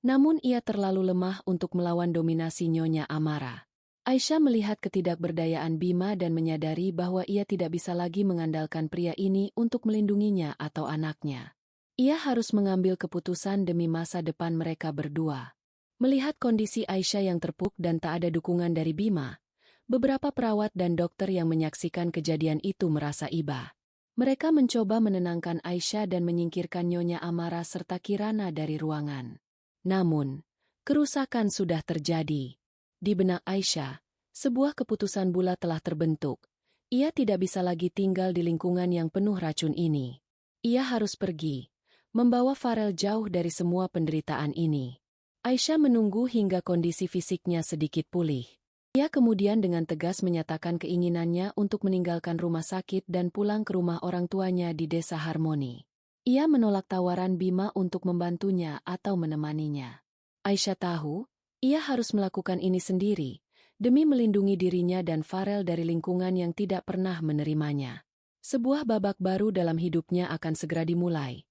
Namun ia terlalu lemah untuk melawan dominasi Nyonya Amara. Aisyah melihat ketidakberdayaan Bima dan menyadari bahwa ia tidak bisa lagi mengandalkan pria ini untuk melindunginya atau anaknya. Ia harus mengambil keputusan demi masa depan mereka berdua. Melihat kondisi Aisyah yang terpuruk dan tak ada dukungan dari Bima, beberapa perawat dan dokter yang menyaksikan kejadian itu merasa iba. Mereka mencoba menenangkan Aisyah dan menyingkirkan Nyonya Amara serta Kirana dari ruangan. Namun, kerusakan sudah terjadi. Di benak Aisyah, sebuah keputusan bulat telah terbentuk. Ia tidak bisa lagi tinggal di lingkungan yang penuh racun ini. Ia harus pergi, membawa Farel jauh dari semua penderitaan ini. Aisyah menunggu hingga kondisi fisiknya sedikit pulih. Ia kemudian dengan tegas menyatakan keinginannya untuk meninggalkan rumah sakit dan pulang ke rumah orang tuanya di Desa Harmoni. Ia menolak tawaran Bima untuk membantunya atau menemaninya. Aisyah tahu, ia harus melakukan ini sendiri, demi melindungi dirinya dan Farel dari lingkungan yang tidak pernah menerimanya. Sebuah babak baru dalam hidupnya akan segera dimulai.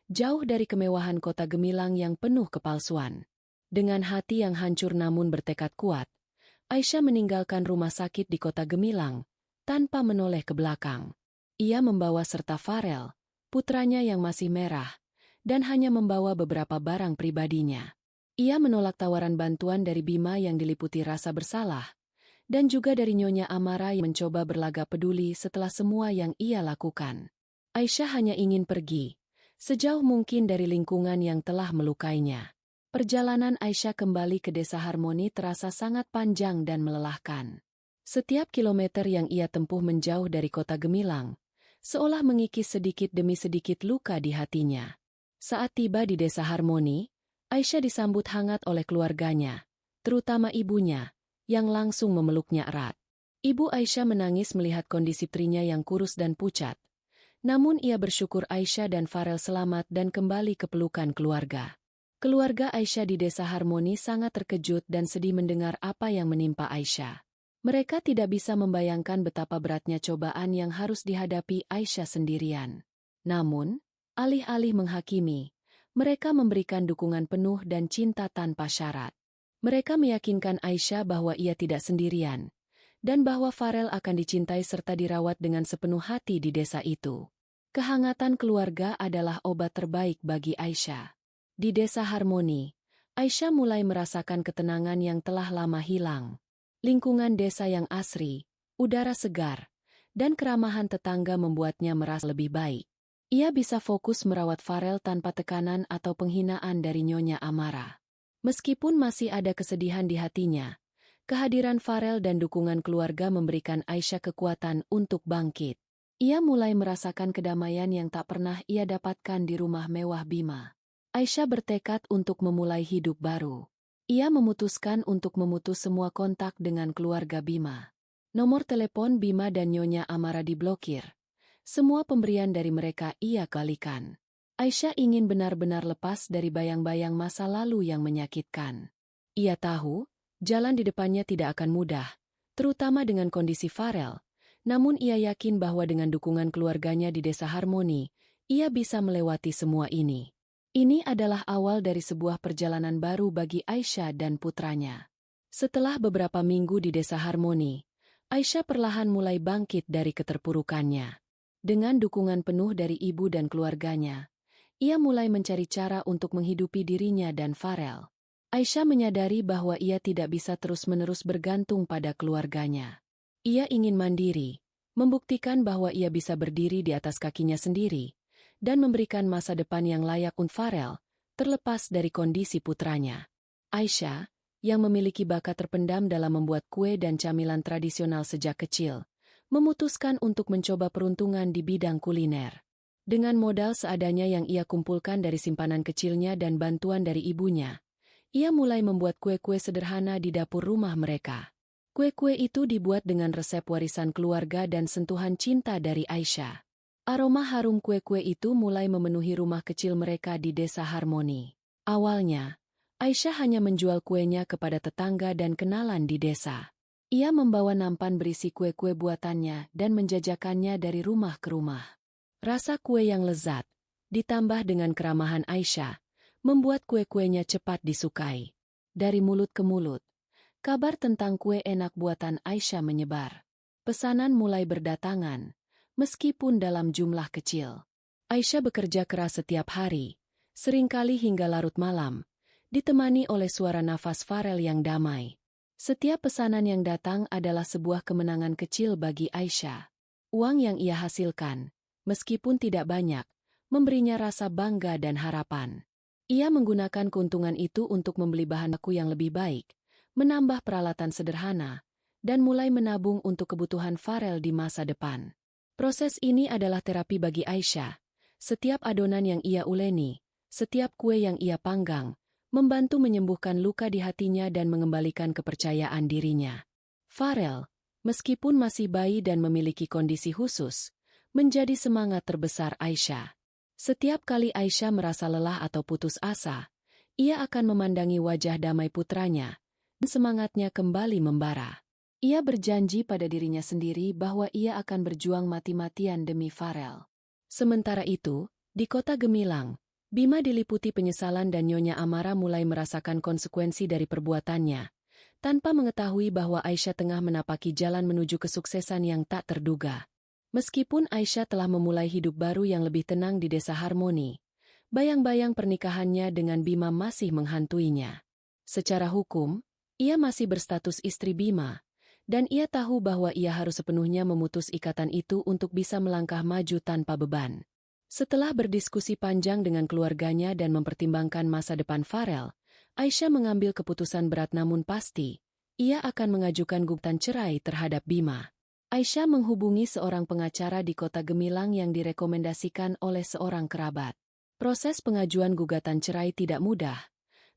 Jauh dari kemewahan kota gemilang yang penuh kepalsuan. Dengan hati yang hancur namun bertekad kuat, Aisyah meninggalkan rumah sakit di kota gemilang, tanpa menoleh ke belakang. Ia membawa serta Farel, putranya yang masih merah, dan hanya membawa beberapa barang pribadinya. Ia menolak tawaran bantuan dari Bima yang diliputi rasa bersalah, dan juga dari Nyonya Amara yang mencoba berlagak peduli setelah semua yang ia lakukan. Aisyah hanya ingin pergi, sejauh mungkin dari lingkungan yang telah melukainya. Perjalanan Aisyah kembali ke Desa Harmoni terasa sangat panjang dan melelahkan. Setiap kilometer yang ia tempuh menjauh dari kota gemilang, seolah mengikis sedikit demi sedikit luka di hatinya. Saat tiba di Desa Harmoni, Aisyah disambut hangat oleh keluarganya, terutama ibunya, yang langsung memeluknya erat. Ibu Aisyah menangis melihat kondisi putrinya yang kurus dan pucat. Namun ia bersyukur Aisyah dan Farel selamat dan kembali ke pelukan keluarga. Keluarga Aisyah di Desa Harmoni sangat terkejut dan sedih mendengar apa yang menimpa Aisyah. Mereka tidak bisa membayangkan betapa beratnya cobaan yang harus dihadapi Aisyah sendirian. Namun, alih-alih menghakimi, mereka memberikan dukungan penuh dan cinta tanpa syarat. Mereka meyakinkan Aisyah bahwa ia tidak sendirian, dan bahwa Farel akan dicintai serta dirawat dengan sepenuh hati di desa itu. Kehangatan keluarga adalah obat terbaik bagi Aisyah. Di Desa Harmoni, Aisyah mulai merasakan ketenangan yang telah lama hilang. Lingkungan desa yang asri, udara segar, dan keramahan tetangga membuatnya merasa lebih baik. Ia bisa fokus merawat Farel tanpa tekanan atau penghinaan dari Nyonya Amara. Meskipun masih ada kesedihan di hatinya, kehadiran Farel dan dukungan keluarga memberikan Aisyah kekuatan untuk bangkit. Ia mulai merasakan kedamaian yang tak pernah ia dapatkan di rumah mewah Bima. Aisyah bertekad untuk memulai hidup baru. Ia memutuskan untuk memutus semua kontak dengan keluarga Bima. Nomor telepon Bima dan Nyonya Amara diblokir. Semua pemberian dari mereka ia kalikan. Aisyah ingin benar-benar lepas dari bayang-bayang masa lalu yang menyakitkan. Ia tahu, jalan di depannya tidak akan mudah, terutama dengan kondisi Farel. Namun ia yakin bahwa dengan dukungan keluarganya di Desa Harmoni, ia bisa melewati semua ini. Ini adalah awal dari sebuah perjalanan baru bagi Aisyah dan putranya. Setelah beberapa minggu di Desa Harmoni, Aisyah perlahan mulai bangkit dari keterpurukannya. Dengan dukungan penuh dari ibu dan keluarganya, ia mulai mencari cara untuk menghidupi dirinya dan Farel. Aisyah menyadari bahwa ia tidak bisa terus-menerus bergantung pada keluarganya. Ia ingin mandiri, membuktikan bahwa ia bisa berdiri di atas kakinya sendiri, dan memberikan masa depan yang layak untuk Farel, terlepas dari kondisi putranya. Aisyah, yang memiliki bakat terpendam dalam membuat kue dan camilan tradisional sejak kecil, memutuskan untuk mencoba peruntungan di bidang kuliner. Dengan modal seadanya yang ia kumpulkan dari simpanan kecilnya dan bantuan dari ibunya, ia mulai membuat kue-kue sederhana di dapur rumah mereka. Kue-kue itu dibuat dengan resep warisan keluarga dan sentuhan cinta dari Aisyah. Aroma harum kue-kue itu mulai memenuhi rumah kecil mereka di Desa Harmoni. Awalnya, Aisyah hanya menjual kuenya kepada tetangga dan kenalan di desa. Ia membawa nampan berisi kue-kue buatannya dan menjajakannya dari rumah ke rumah. Rasa kue yang lezat, ditambah dengan keramahan Aisyah, membuat kue-kuenya cepat disukai. Dari mulut ke mulut, kabar tentang kue enak buatan Aisyah menyebar. Pesanan mulai berdatangan, meskipun dalam jumlah kecil. Aisyah bekerja keras setiap hari, seringkali hingga larut malam, ditemani oleh suara nafas Farel yang damai. Setiap pesanan yang datang adalah sebuah kemenangan kecil bagi Aisyah. Uang yang ia hasilkan, meskipun tidak banyak, memberinya rasa bangga dan harapan. Ia menggunakan keuntungan itu untuk membeli bahan baku yang lebih baik, menambah peralatan sederhana, dan mulai menabung untuk kebutuhan Farel di masa depan. Proses ini adalah terapi bagi Aisyah. Setiap adonan yang ia uleni, setiap kue yang ia panggang, membantu menyembuhkan luka di hatinya dan mengembalikan kepercayaan dirinya. Farel, meskipun masih bayi dan memiliki kondisi khusus, menjadi semangat terbesar Aisyah. Setiap kali Aisyah merasa lelah atau putus asa, ia akan memandangi wajah damai putranya, dan semangatnya kembali membara. Ia berjanji pada dirinya sendiri bahwa ia akan berjuang mati-matian demi Farel. Sementara itu, di kota Gemilang, Bima diliputi penyesalan dan Nyonya Amara mulai merasakan konsekuensi dari perbuatannya, tanpa mengetahui bahwa Aisyah tengah menapaki jalan menuju kesuksesan yang tak terduga. Meskipun Aisyah telah memulai hidup baru yang lebih tenang di Desa Harmoni, bayang-bayang pernikahannya dengan Bima masih menghantuinya. Secara hukum, ia masih berstatus istri Bima, dan ia tahu bahwa ia harus sepenuhnya memutus ikatan itu untuk bisa melangkah maju tanpa beban. Setelah berdiskusi panjang dengan keluarganya dan mempertimbangkan masa depan Farel, Aisyah mengambil keputusan berat namun pasti, ia akan mengajukan gugatan cerai terhadap Bima. Aisyah menghubungi seorang pengacara di kota Gemilang yang direkomendasikan oleh seorang kerabat. Proses pengajuan gugatan cerai tidak mudah,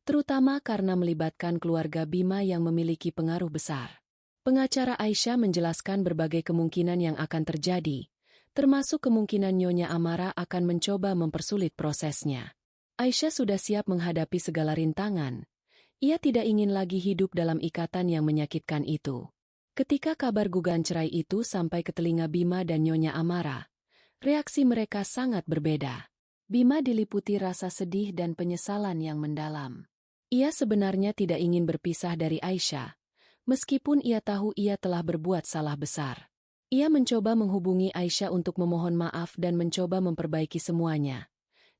terutama karena melibatkan keluarga Bima yang memiliki pengaruh besar. Pengacara Aisyah menjelaskan berbagai kemungkinan yang akan terjadi, termasuk kemungkinan Nyonya Amara akan mencoba mempersulit prosesnya. Aisyah sudah siap menghadapi segala rintangan. Ia tidak ingin lagi hidup dalam ikatan yang menyakitkan itu. Ketika kabar gugatan cerai itu sampai ke telinga Bima dan Nyonya Amara, reaksi mereka sangat berbeda. Bima diliputi rasa sedih dan penyesalan yang mendalam. Ia sebenarnya tidak ingin berpisah dari Aisyah, meskipun ia tahu ia telah berbuat salah besar. Ia mencoba menghubungi Aisyah untuk memohon maaf dan mencoba memperbaiki semuanya.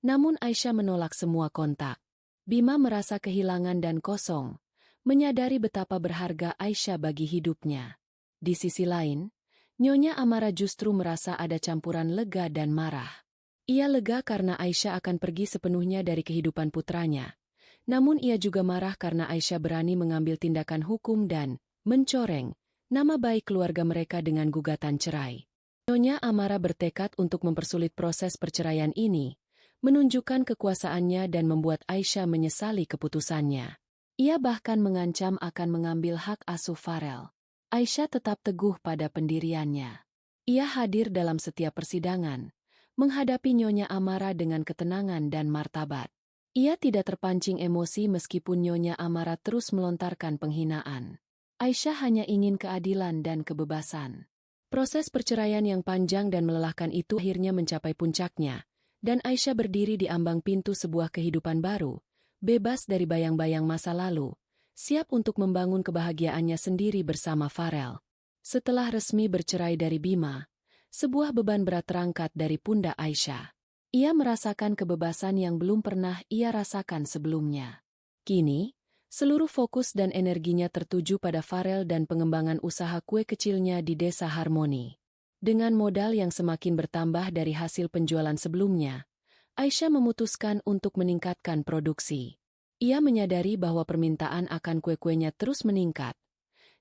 Namun Aisyah menolak semua kontak. Bima merasa kehilangan dan kosong, menyadari betapa berharga Aisyah bagi hidupnya. Di sisi lain, Nyonya Amara justru merasa ada campuran lega dan marah. Ia lega karena Aisyah akan pergi sepenuhnya dari kehidupan putranya. Namun ia juga marah karena Aisyah berani mengambil tindakan hukum dan mencoreng nama baik keluarga mereka dengan gugatan cerai. Nyonya Amara bertekad untuk mempersulit proses perceraian ini, menunjukkan kekuasaannya dan membuat Aisyah menyesali keputusannya. Ia bahkan mengancam akan mengambil hak asuh Farel. Aisyah tetap teguh pada pendiriannya. Ia hadir dalam setiap persidangan, menghadapi Nyonya Amara dengan ketenangan dan martabat. Ia tidak terpancing emosi meskipun Nyonya Amara terus melontarkan penghinaan. Aisyah hanya ingin keadilan dan kebebasan. Proses perceraian yang panjang dan melelahkan itu akhirnya mencapai puncaknya, dan Aisyah berdiri di ambang pintu sebuah kehidupan baru, bebas dari bayang-bayang masa lalu, siap untuk membangun kebahagiaannya sendiri bersama Farel. Setelah resmi bercerai dari Bima, sebuah beban berat terangkat dari pundak Aisyah. Ia merasakan kebebasan yang belum pernah ia rasakan sebelumnya. Kini, seluruh fokus dan energinya tertuju pada Farel dan pengembangan usaha kue kecilnya di Desa Harmoni. Dengan modal yang semakin bertambah dari hasil penjualan sebelumnya, Aisyah memutuskan untuk meningkatkan produksi. Ia menyadari bahwa permintaan akan kue-kuenya terus meningkat,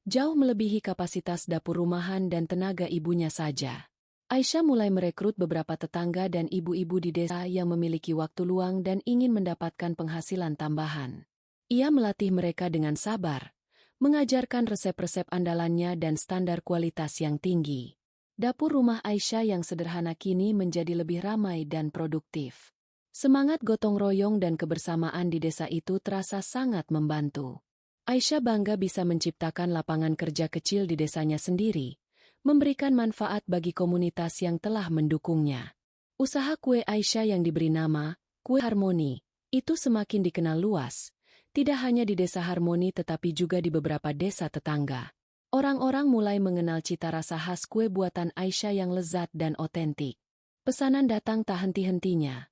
jauh melebihi kapasitas dapur rumahan dan tenaga ibunya saja. Aisyah mulai merekrut beberapa tetangga dan ibu-ibu di desa yang memiliki waktu luang dan ingin mendapatkan penghasilan tambahan. Ia melatih mereka dengan sabar, mengajarkan resep-resep andalannya dan standar kualitas yang tinggi. Dapur rumah Aisyah yang sederhana kini menjadi lebih ramai dan produktif. Semangat gotong royong dan kebersamaan di desa itu terasa sangat membantu. Aisyah bangga bisa menciptakan lapangan kerja kecil di desanya sendiri, memberikan manfaat bagi komunitas yang telah mendukungnya. Usaha kue Aisyah yang diberi nama Kue Harmoni itu semakin dikenal luas, tidak hanya di desa Harmoni tetapi juga di beberapa desa tetangga. Orang-orang mulai mengenal cita rasa khas kue buatan Aisyah yang lezat dan otentik. Pesanan datang tak henti-hentinya.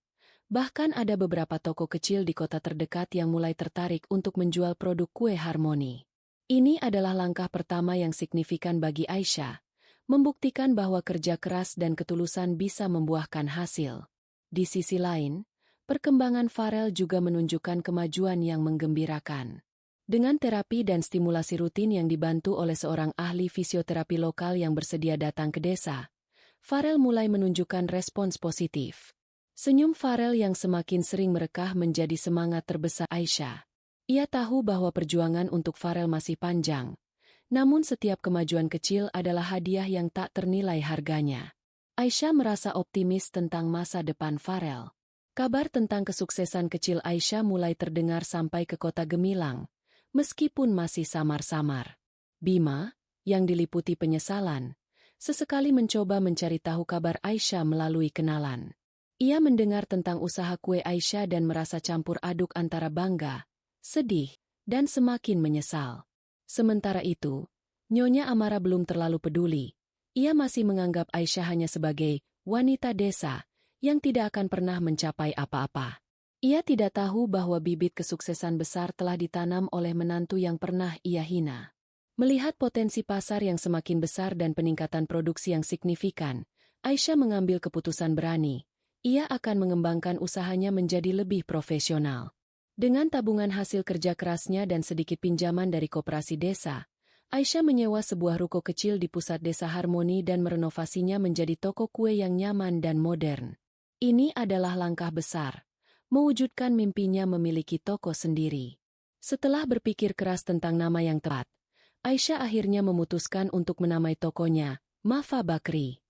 Bahkan ada beberapa toko kecil di kota terdekat yang mulai tertarik untuk menjual produk kue Harmoni. Ini adalah langkah pertama yang signifikan bagi Aisyah, membuktikan bahwa kerja keras dan ketulusan bisa membuahkan hasil. Di sisi lain, perkembangan Farel juga menunjukkan kemajuan yang menggembirakan. Dengan terapi dan stimulasi rutin yang dibantu oleh seorang ahli fisioterapi lokal yang bersedia datang ke desa, Farel mulai menunjukkan respons positif. Senyum Farel yang semakin sering merekah menjadi semangat terbesar Aisyah. Ia tahu bahwa perjuangan untuk Farel masih panjang, namun setiap kemajuan kecil adalah hadiah yang tak ternilai harganya. Aisyah merasa optimis tentang masa depan Farel. Kabar tentang kesuksesan kecil Aisyah mulai terdengar sampai ke kota Gemilang, meskipun masih samar-samar. Bima, yang diliputi penyesalan, sesekali mencoba mencari tahu kabar Aisyah melalui kenalan. Ia mendengar tentang usaha kue Aisyah dan merasa campur aduk antara bangga, sedih, dan semakin menyesal. Sementara itu, Nyonya Amara belum terlalu peduli. Ia masih menganggap Aisyah hanya sebagai wanita desa yang tidak akan pernah mencapai apa-apa. Ia tidak tahu bahwa bibit kesuksesan besar telah ditanam oleh menantu yang pernah ia hina. Melihat potensi pasar yang semakin besar dan peningkatan produksi yang signifikan, Aisyah mengambil keputusan berani. Ia akan mengembangkan usahanya menjadi lebih profesional. Dengan tabungan hasil kerja kerasnya dan sedikit pinjaman dari koperasi desa, Aisyah menyewa sebuah ruko kecil di pusat desa Harmoni dan merenovasinya menjadi toko kue yang nyaman dan modern. Ini adalah langkah besar, mewujudkan mimpinya memiliki toko sendiri. Setelah berpikir keras tentang nama yang tepat, Aisyah akhirnya memutuskan untuk menamai tokonya Mafa Bakri.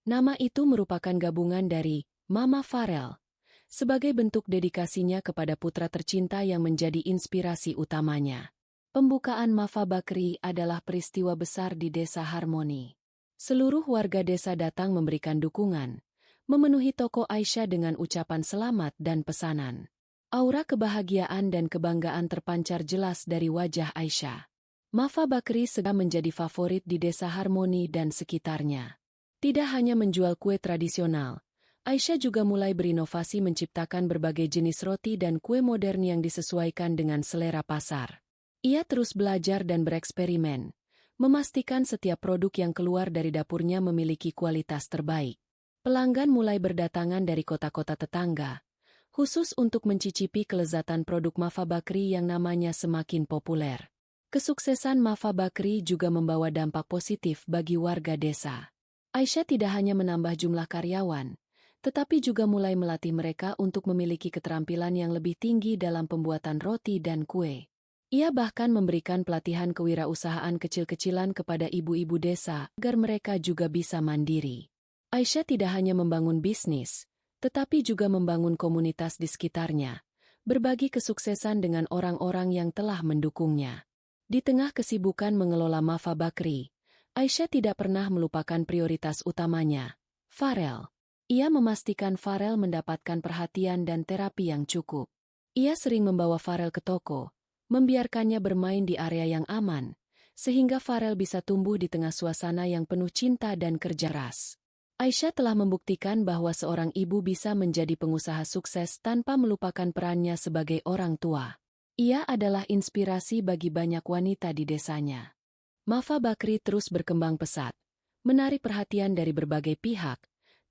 Nama itu merupakan gabungan dari Mama Farel, sebagai bentuk dedikasinya kepada putra tercinta yang menjadi inspirasi utamanya. Pembukaan Mafa Bakri adalah peristiwa besar di desa Harmoni. Seluruh warga desa datang memberikan dukungan, memenuhi toko Aisyah dengan ucapan selamat dan pesanan. Aura kebahagiaan dan kebanggaan terpancar jelas dari wajah Aisyah. Mafa Bakri segera menjadi favorit di desa Harmoni dan sekitarnya. Tidak hanya menjual kue tradisional, Aisyah juga mulai berinovasi menciptakan berbagai jenis roti dan kue modern yang disesuaikan dengan selera pasar. Ia terus belajar dan bereksperimen, memastikan setiap produk yang keluar dari dapurnya memiliki kualitas terbaik. Pelanggan mulai berdatangan dari kota-kota tetangga, khusus untuk mencicipi kelezatan produk Mafa Bakri yang namanya semakin populer. Kesuksesan Mafa Bakri juga membawa dampak positif bagi warga desa. Aisyah tidak hanya menambah jumlah karyawan, tetapi juga mulai melatih mereka untuk memiliki keterampilan yang lebih tinggi dalam pembuatan roti dan kue. Ia bahkan memberikan pelatihan kewirausahaan kecil-kecilan kepada ibu-ibu desa agar mereka juga bisa mandiri. Aisyah tidak hanya membangun bisnis, tetapi juga membangun komunitas di sekitarnya, berbagi kesuksesan dengan orang-orang yang telah mendukungnya. Di tengah kesibukan mengelola Mafa Bakri, Aisyah tidak pernah melupakan prioritas utamanya, Farel. Ia memastikan Farel mendapatkan perhatian dan terapi yang cukup. Ia sering membawa Farel ke toko, membiarkannya bermain di area yang aman, sehingga Farel bisa tumbuh di tengah suasana yang penuh cinta dan kerja keras. Aisyah telah membuktikan bahwa seorang ibu bisa menjadi pengusaha sukses tanpa melupakan perannya sebagai orang tua. Ia adalah inspirasi bagi banyak wanita di desanya. Mafa Bakri terus berkembang pesat, menarik perhatian dari berbagai pihak,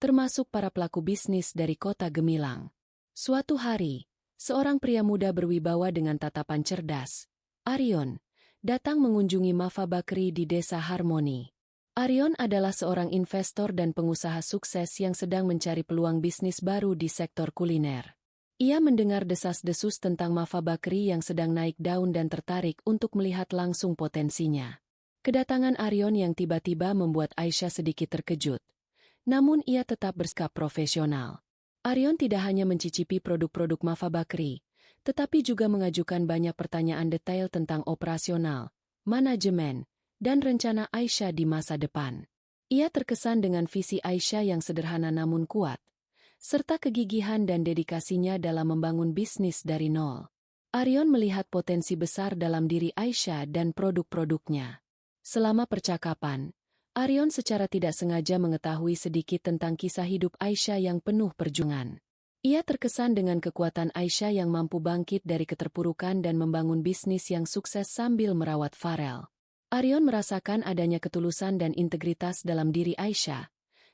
termasuk para pelaku bisnis dari kota Gemilang. Suatu hari, Seorang pria muda berwibawa dengan tatapan cerdas, Aryon, datang mengunjungi Mafa Bakri di Desa Harmoni. Aryon adalah seorang investor dan pengusaha sukses yang sedang mencari peluang bisnis baru di sektor kuliner. Ia mendengar desas-desus tentang Mafa Bakri yang sedang naik daun dan tertarik untuk melihat langsung potensinya. Kedatangan Aryon yang tiba-tiba membuat Aisyah sedikit terkejut. Namun ia tetap bersikap profesional. Aryon tidak hanya mencicipi produk-produk Mafa Bakri, tetapi juga mengajukan banyak pertanyaan detail tentang operasional, manajemen, dan rencana Aisyah di masa depan. Ia terkesan dengan visi Aisyah yang sederhana namun kuat, serta kegigihan dan dedikasinya dalam membangun bisnis dari nol. Aryon melihat potensi besar dalam diri Aisyah dan produk-produknya. Selama percakapan, Aryon secara tidak sengaja mengetahui sedikit tentang kisah hidup Aisyah yang penuh perjuangan. Ia terkesan dengan kekuatan Aisyah yang mampu bangkit dari keterpurukan dan membangun bisnis yang sukses sambil merawat Farel. Aryon merasakan adanya ketulusan dan integritas dalam diri Aisyah,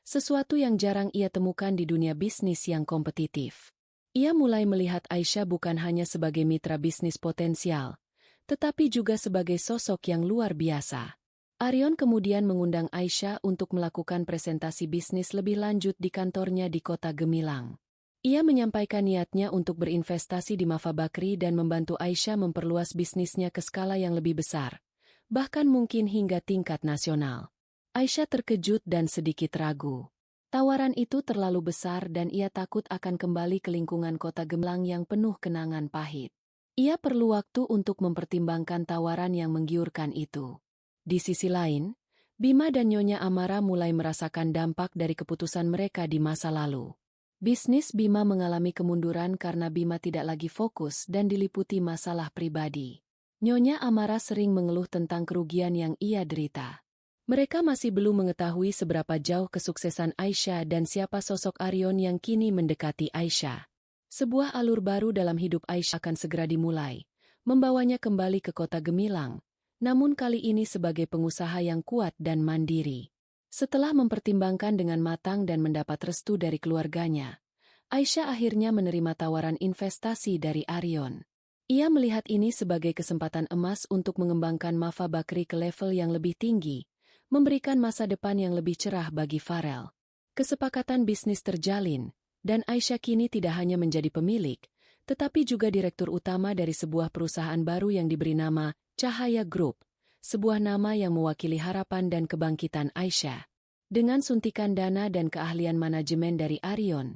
sesuatu yang jarang ia temukan di dunia bisnis yang kompetitif. Ia mulai melihat Aisyah bukan hanya sebagai mitra bisnis potensial, tetapi juga sebagai sosok yang luar biasa. Aryon kemudian mengundang Aisyah untuk melakukan presentasi bisnis lebih lanjut di kantornya di Kota Gemilang. Ia menyampaikan niatnya untuk berinvestasi di Mafa Bakri dan membantu Aisyah memperluas bisnisnya ke skala yang lebih besar, bahkan mungkin hingga tingkat nasional. Aisyah terkejut dan sedikit ragu. Tawaran itu terlalu besar dan ia takut akan kembali ke lingkungan Kota Gemilang yang penuh kenangan pahit. Ia perlu waktu untuk mempertimbangkan tawaran yang menggiurkan itu. Di sisi lain, Bima dan Nyonya Amara mulai merasakan dampak dari keputusan mereka di masa lalu. Bisnis Bima mengalami kemunduran karena Bima tidak lagi fokus dan diliputi masalah pribadi. Nyonya Amara sering mengeluh tentang kerugian yang ia derita. Mereka masih belum mengetahui seberapa jauh kesuksesan Aisyah dan siapa sosok Aryon yang kini mendekati Aisyah. Sebuah alur baru dalam hidup Aisyah akan segera dimulai, membawanya kembali ke Kota Gemilang, namun kali ini sebagai pengusaha yang kuat dan mandiri. Setelah mempertimbangkan dengan matang dan mendapat restu dari keluarganya, Aisyah akhirnya menerima tawaran investasi dari Aryon. Ia melihat ini sebagai kesempatan emas untuk mengembangkan Mafa Bakri ke level yang lebih tinggi, memberikan masa depan yang lebih cerah bagi Farel. Kesepakatan bisnis terjalin, dan Aisyah kini tidak hanya menjadi pemilik, tetapi juga direktur utama dari sebuah perusahaan baru yang diberi nama Cahaya Group, sebuah nama yang mewakili harapan dan kebangkitan Aisyah. Dengan suntikan dana dan keahlian manajemen dari Aryon,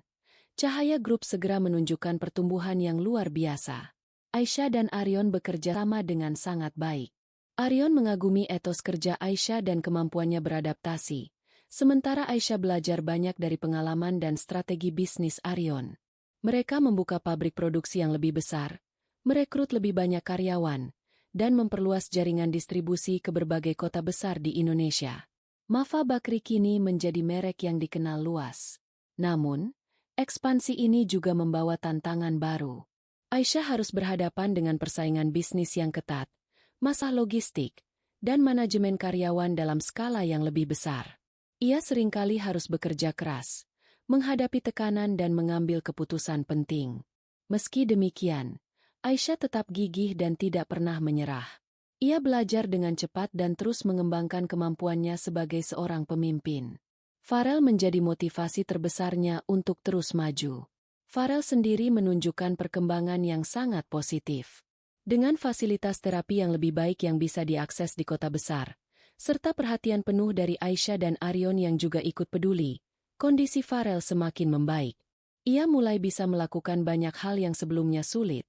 Cahaya Group segera menunjukkan pertumbuhan yang luar biasa. Aisyah dan Aryon bekerja sama dengan sangat baik. Aryon mengagumi etos kerja Aisyah dan kemampuannya beradaptasi, sementara Aisyah belajar banyak dari pengalaman dan strategi bisnis Aryon. Mereka membuka pabrik produksi yang lebih besar, merekrut lebih banyak karyawan, dan memperluas jaringan distribusi ke berbagai kota besar di Indonesia. Mafa Bakri kini menjadi merek yang dikenal luas. Namun, ekspansi ini juga membawa tantangan baru. Aisyah harus berhadapan dengan persaingan bisnis yang ketat, masalah logistik, dan manajemen karyawan dalam skala yang lebih besar. Ia seringkali harus bekerja keras, menghadapi tekanan dan mengambil keputusan penting. Meski demikian, Aisyah tetap gigih dan tidak pernah menyerah. Ia belajar dengan cepat dan terus mengembangkan kemampuannya sebagai seorang pemimpin. Farel menjadi motivasi terbesarnya untuk terus maju. Farel sendiri menunjukkan perkembangan yang sangat positif. Dengan fasilitas terapi yang lebih baik yang bisa diakses di kota besar, serta perhatian penuh dari Aisyah dan Aryon yang juga ikut peduli, kondisi Farel semakin membaik. Ia mulai bisa melakukan banyak hal yang sebelumnya sulit,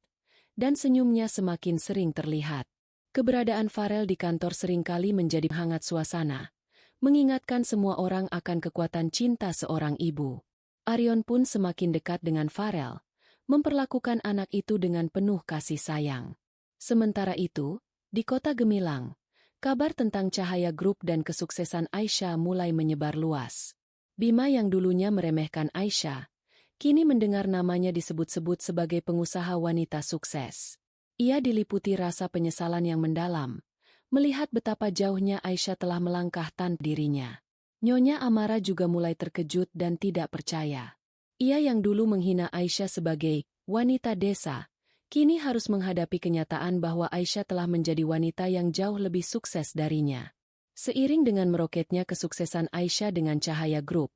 dan senyumnya semakin sering terlihat. Keberadaan Farel di kantor seringkali menjadi hangat suasana, mengingatkan semua orang akan kekuatan cinta seorang ibu. Aryon pun semakin dekat dengan Farel, memperlakukan anak itu dengan penuh kasih sayang. Sementara itu, di Kota Gemilang, kabar tentang Cahaya Group dan kesuksesan Aisyah mulai menyebar luas. Bima yang dulunya meremehkan Aisyah, kini mendengar namanya disebut-sebut sebagai pengusaha wanita sukses. Ia diliputi rasa penyesalan yang mendalam, melihat betapa jauhnya Aisyah telah melangkah tanpa dirinya. Nyonya Amara juga mulai terkejut dan tidak percaya. Ia yang dulu menghina Aisyah sebagai wanita desa, kini harus menghadapi kenyataan bahwa Aisyah telah menjadi wanita yang jauh lebih sukses darinya. Seiring dengan meroketnya kesuksesan Aisyah dengan Cahaya Group,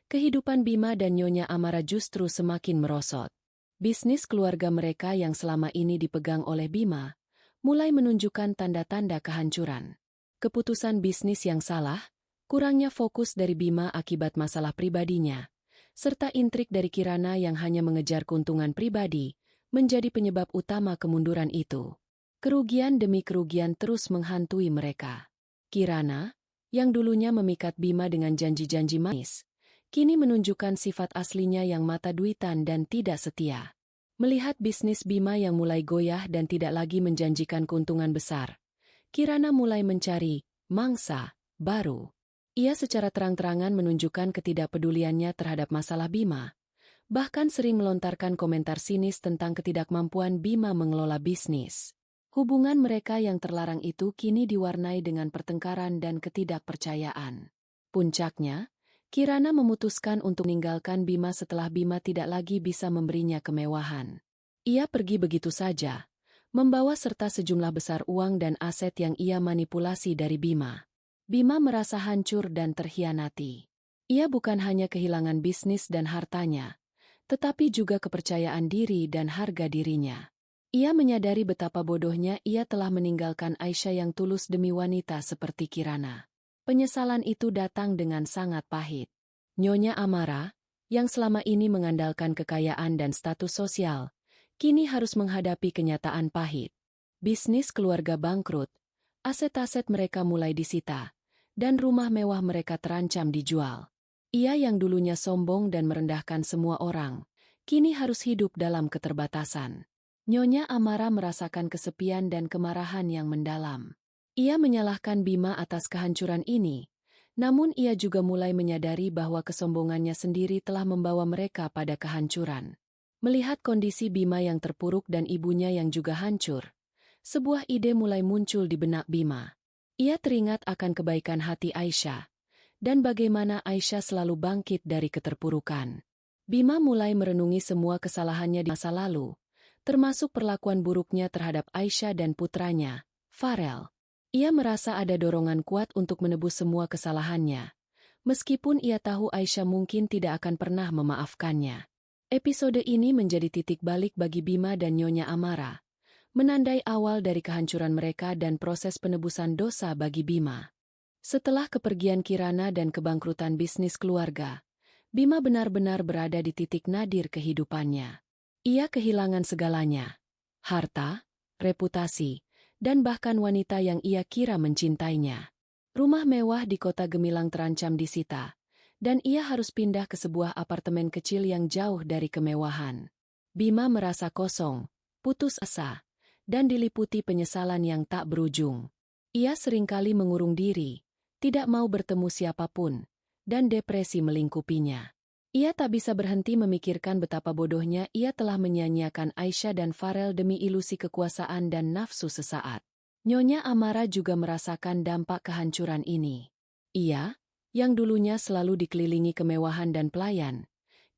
kehidupan Bima dan Nyonya Amara justru semakin merosot. Bisnis keluarga mereka yang selama ini dipegang oleh Bima, mulai menunjukkan tanda-tanda kehancuran. Keputusan bisnis yang salah, kurangnya fokus dari Bima akibat masalah pribadinya, serta intrik dari Kirana yang hanya mengejar keuntungan pribadi, menjadi penyebab utama kemunduran itu. Kerugian demi kerugian terus menghantui mereka. Kirana, yang dulunya memikat Bima dengan janji-janji manis, kini menunjukkan sifat aslinya yang mata duitan dan tidak setia. Melihat bisnis Bima yang mulai goyah dan tidak lagi menjanjikan keuntungan besar, Kirana mulai mencari mangsa baru. Ia secara terang-terangan menunjukkan ketidakpeduliannya terhadap masalah Bima, bahkan sering melontarkan komentar sinis tentang ketidakmampuan Bima mengelola bisnis. Hubungan mereka yang terlarang itu kini diwarnai dengan pertengkaran dan ketidakpercayaan. Puncaknya, Kirana memutuskan untuk meninggalkan Bima setelah Bima tidak lagi bisa memberinya kemewahan. Ia pergi begitu saja, membawa serta sejumlah besar uang dan aset yang ia manipulasi dari Bima. Bima merasa hancur dan terhianati. Ia bukan hanya kehilangan bisnis dan hartanya, tetapi juga kepercayaan diri dan harga dirinya. Ia menyadari betapa bodohnya ia telah meninggalkan Aisyah yang tulus demi wanita seperti Kirana. Penyesalan itu datang dengan sangat pahit. Nyonya Amara, yang selama ini mengandalkan kekayaan dan status sosial, kini harus menghadapi kenyataan pahit. Bisnis keluarga bangkrut, aset-aset mereka mulai disita, dan rumah mewah mereka terancam dijual. Ia yang dulunya sombong dan merendahkan semua orang, kini harus hidup dalam keterbatasan. Nyonya Amara merasakan kesepian dan kemarahan yang mendalam. Ia menyalahkan Bima atas kehancuran ini, namun ia juga mulai menyadari bahwa kesombongannya sendiri telah membawa mereka pada kehancuran. Melihat kondisi Bima yang terpuruk dan ibunya yang juga hancur, sebuah ide mulai muncul di benak Bima. Ia teringat akan kebaikan hati Aisyah, dan bagaimana Aisyah selalu bangkit dari keterpurukan. Bima mulai merenungi semua kesalahannya di masa lalu, termasuk perlakuan buruknya terhadap Aisyah dan putranya, Farel. Ia merasa ada dorongan kuat untuk menebus semua kesalahannya, meskipun ia tahu Aisyah mungkin tidak akan pernah memaafkannya. Episode ini menjadi titik balik bagi Bima dan Nyonya Amara, menandai awal dari kehancuran mereka dan proses penebusan dosa bagi Bima. Setelah kepergian Kirana dan kebangkrutan bisnis keluarga, Bima benar-benar berada di titik nadir kehidupannya. Ia kehilangan segalanya, harta, reputasi, dan bahkan wanita yang ia kira mencintainya. Rumah mewah di kota gemilang terancam disita, dan ia harus pindah ke sebuah apartemen kecil yang jauh dari kemewahan. Bima merasa kosong, putus asa, dan diliputi penyesalan yang tak berujung. Ia seringkali mengurung diri, tidak mau bertemu siapapun, dan depresi melingkupinya. Ia tak bisa berhenti memikirkan betapa bodohnya ia telah menyia-nyiakan Aisyah dan Farel demi ilusi kekuasaan dan nafsu sesaat. Nyonya Amara juga merasakan dampak kehancuran ini. Ia, yang dulunya selalu dikelilingi kemewahan dan pelayan,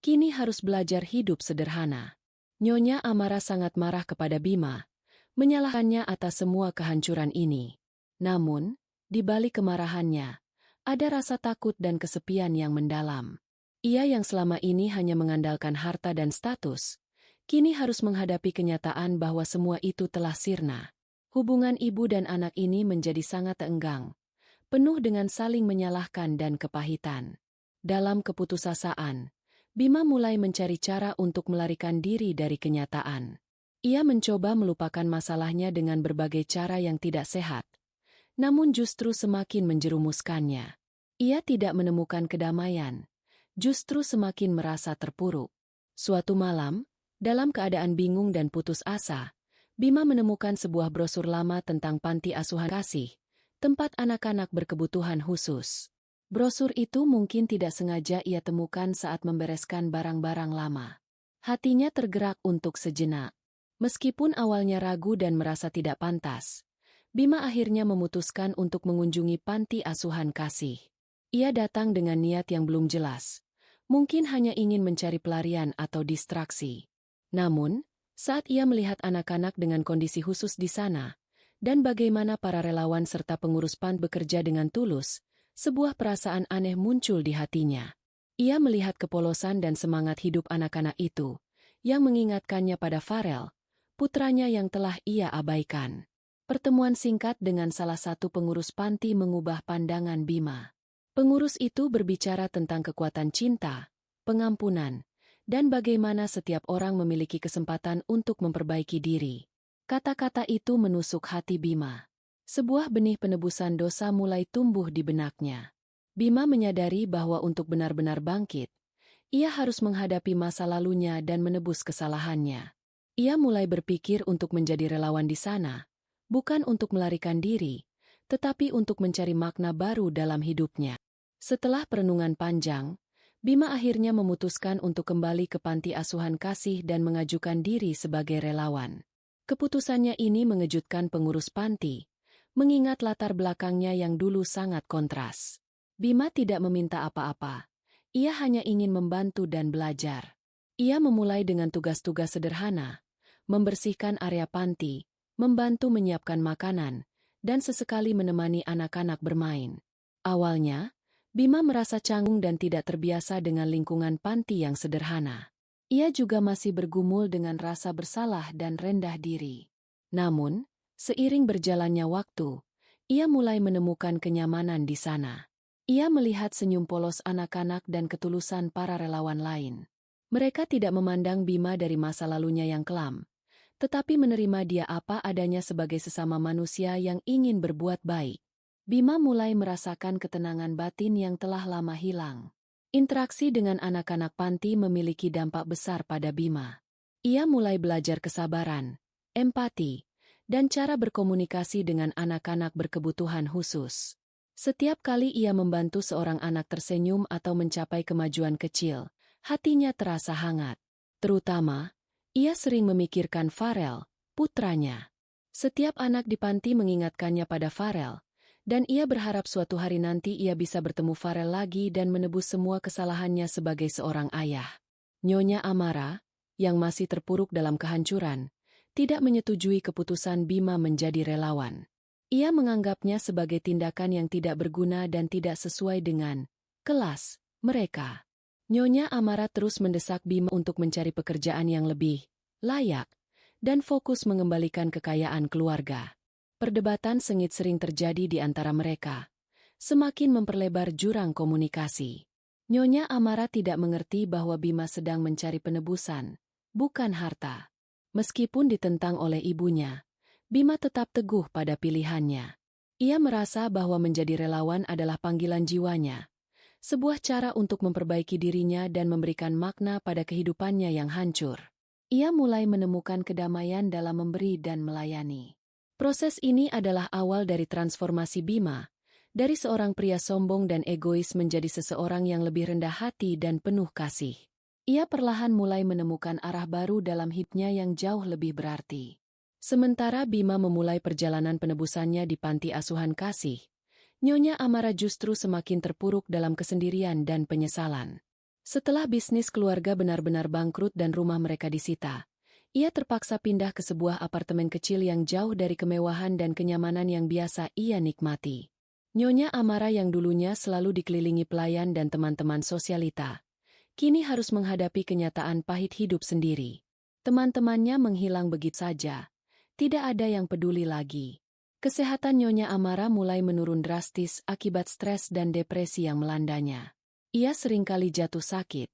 kini harus belajar hidup sederhana. Nyonya Amara sangat marah kepada Bima, menyalahkannya atas semua kehancuran ini. Namun, di balik kemarahannya, ada rasa takut dan kesepian yang mendalam. Ia yang selama ini hanya mengandalkan harta dan status, kini harus menghadapi kenyataan bahwa semua itu telah sirna. Hubungan ibu dan anak ini menjadi sangat teenggang, penuh dengan saling menyalahkan dan kepahitan. Dalam keputusasaan, Bima mulai mencari cara untuk melarikan diri dari kenyataan. Ia mencoba melupakan masalahnya dengan berbagai cara yang tidak sehat, namun justru semakin menjerumuskannya. Ia tidak menemukan kedamaian, justru semakin merasa terpuruk. Suatu malam, dalam keadaan bingung dan putus asa, Bima menemukan sebuah brosur lama tentang panti asuhan kasih, tempat anak-anak berkebutuhan khusus. Brosur itu mungkin tidak sengaja ia temukan saat membereskan barang-barang lama. Hatinya tergerak untuk sejenak. Meskipun awalnya ragu dan merasa tidak pantas, Bima akhirnya memutuskan untuk mengunjungi panti asuhan kasih. Ia datang dengan niat yang belum jelas. Mungkin hanya ingin mencari pelarian atau distraksi. Namun, saat ia melihat anak-anak dengan kondisi khusus di sana, dan bagaimana para relawan serta pengurus PAN bekerja dengan tulus, sebuah perasaan aneh muncul di hatinya. Ia melihat kepolosan dan semangat hidup anak-anak itu, yang mengingatkannya pada Farel, putranya yang telah ia abaikan. Pertemuan singkat dengan salah satu pengurus panti mengubah pandangan Bima. Pengurus itu berbicara tentang kekuatan cinta, pengampunan, dan bagaimana setiap orang memiliki kesempatan untuk memperbaiki diri. Kata-kata itu menusuk hati Bima. Sebuah benih penebusan dosa mulai tumbuh di benaknya. Bima menyadari bahwa untuk benar-benar bangkit, ia harus menghadapi masa lalunya dan menebus kesalahannya. Ia mulai berpikir untuk menjadi relawan di sana, bukan untuk melarikan diri, tetapi untuk mencari makna baru dalam hidupnya. Setelah perenungan panjang, Bima akhirnya memutuskan untuk kembali ke panti asuhan kasih dan mengajukan diri sebagai relawan. Keputusannya ini mengejutkan pengurus panti, mengingat latar belakangnya yang dulu sangat kontras. Bima tidak meminta apa-apa, ia hanya ingin membantu dan belajar. Ia memulai dengan tugas-tugas sederhana, membersihkan area panti, membantu menyiapkan makanan, dan sesekali menemani anak-anak bermain. Awalnya, Bima merasa canggung dan tidak terbiasa dengan lingkungan panti yang sederhana. Ia juga masih bergumul dengan rasa bersalah dan rendah diri. Namun, seiring berjalannya waktu, ia mulai menemukan kenyamanan di sana. Ia melihat senyum polos anak-anak dan ketulusan para relawan lain. Mereka tidak memandang Bima dari masa lalunya yang kelam, tetapi menerima dia apa adanya sebagai sesama manusia yang ingin berbuat baik. Bima mulai merasakan ketenangan batin yang telah lama hilang. Interaksi dengan anak-anak panti memiliki dampak besar pada Bima. Ia mulai belajar kesabaran, empati, dan cara berkomunikasi dengan anak-anak berkebutuhan khusus. Setiap kali ia membantu seorang anak tersenyum atau mencapai kemajuan kecil, hatinya terasa hangat. Terutama, ia sering memikirkan Farel, putranya. Setiap anak di panti mengingatkannya pada Farel, dan ia berharap suatu hari nanti ia bisa bertemu Farel lagi dan menebus semua kesalahannya sebagai seorang ayah. Nyonya Amara, yang masih terpuruk dalam kehancuran, tidak menyetujui keputusan Bima menjadi relawan. Ia menganggapnya sebagai tindakan yang tidak berguna dan tidak sesuai dengan kelas mereka. Nyonya Amara terus mendesak Bima untuk mencari pekerjaan yang lebih layak dan fokus mengembalikan kekayaan keluarga. Perdebatan sengit sering terjadi di antara mereka, semakin memperlebar jurang komunikasi. Nyonya Amara tidak mengerti bahwa Bima sedang mencari penebusan, bukan harta. Meskipun ditentang oleh ibunya, Bima tetap teguh pada pilihannya. Ia merasa bahwa menjadi relawan adalah panggilan jiwanya, sebuah cara untuk memperbaiki dirinya dan memberikan makna pada kehidupannya yang hancur. Ia mulai menemukan kedamaian dalam memberi dan melayani. Proses ini adalah awal dari transformasi Bima, dari seorang pria sombong dan egois menjadi seseorang yang lebih rendah hati dan penuh kasih. Ia perlahan mulai menemukan arah baru dalam hidupnya yang jauh lebih berarti. Sementara Bima memulai perjalanan penebusannya di panti asuhan kasih, Nyonya Amara justru semakin terpuruk dalam kesendirian dan penyesalan. Setelah bisnis keluarga benar-benar bangkrut dan rumah mereka disita, ia terpaksa pindah ke sebuah apartemen kecil yang jauh dari kemewahan dan kenyamanan yang biasa ia nikmati. Nyonya Amara yang dulunya selalu dikelilingi pelayan dan teman-teman sosialita, kini harus menghadapi kenyataan pahit hidup sendiri. Teman-temannya menghilang begitu saja, tidak ada yang peduli lagi. Kesehatan Nyonya Amara mulai menurun drastis akibat stres dan depresi yang melandanya. Ia seringkali jatuh sakit,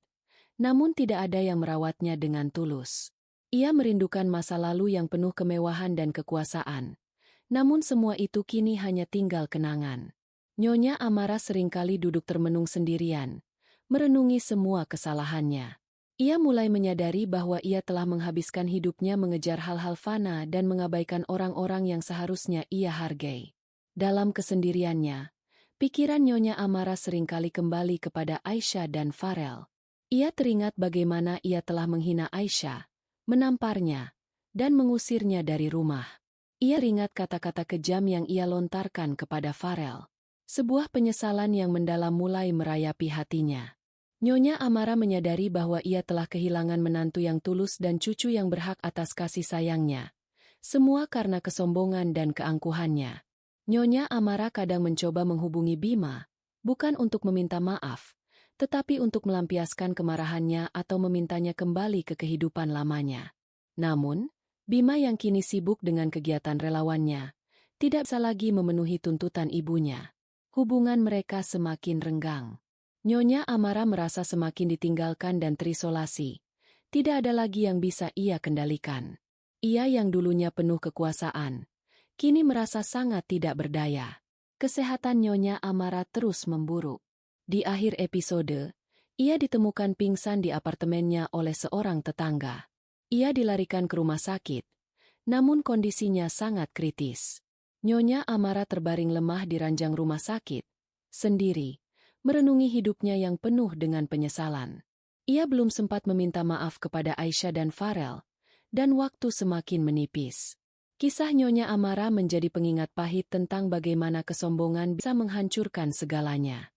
namun tidak ada yang merawatnya dengan tulus. Ia merindukan masa lalu yang penuh kemewahan dan kekuasaan, namun semua itu kini hanya tinggal kenangan. Nyonya Amara seringkali duduk termenung sendirian, merenungi semua kesalahannya. Ia mulai menyadari bahwa ia telah menghabiskan hidupnya mengejar hal-hal fana dan mengabaikan orang-orang yang seharusnya ia hargai. Dalam kesendiriannya, pikiran Nyonya Amara seringkali kembali kepada Aisyah dan Farel. Ia teringat bagaimana ia telah menghina Aisyah, menamparnya, dan mengusirnya dari rumah. Ia ingat kata-kata kejam yang ia lontarkan kepada Farel. Sebuah penyesalan yang mendalam mulai merayapi hatinya. Nyonya Amara menyadari bahwa ia telah kehilangan menantu yang tulus dan cucu yang berhak atas kasih sayangnya. Semua karena kesombongan dan keangkuhannya. Nyonya Amara kadang mencoba menghubungi Bima, bukan untuk meminta maaf, tetapi untuk melampiaskan kemarahannya atau memintanya kembali ke kehidupan lamanya. Namun, Bima yang kini sibuk dengan kegiatan relawannya, tidak bisa lagi memenuhi tuntutan ibunya. Hubungan mereka semakin renggang. Nyonya Amara merasa semakin ditinggalkan dan terisolasi. Tidak ada lagi yang bisa ia kendalikan. Ia yang dulunya penuh kekuasaan, kini merasa sangat tidak berdaya. Kesehatan Nyonya Amara terus memburuk. Di akhir episode, ia ditemukan pingsan di apartemennya oleh seorang tetangga. Ia dilarikan ke rumah sakit, namun kondisinya sangat kritis. Nyonya Amara terbaring lemah di ranjang rumah sakit, sendiri, merenungi hidupnya yang penuh dengan penyesalan. Ia belum sempat meminta maaf kepada Aisyah dan Farel, dan waktu semakin menipis. Kisah Nyonya Amara menjadi pengingat pahit tentang bagaimana kesombongan bisa menghancurkan segalanya.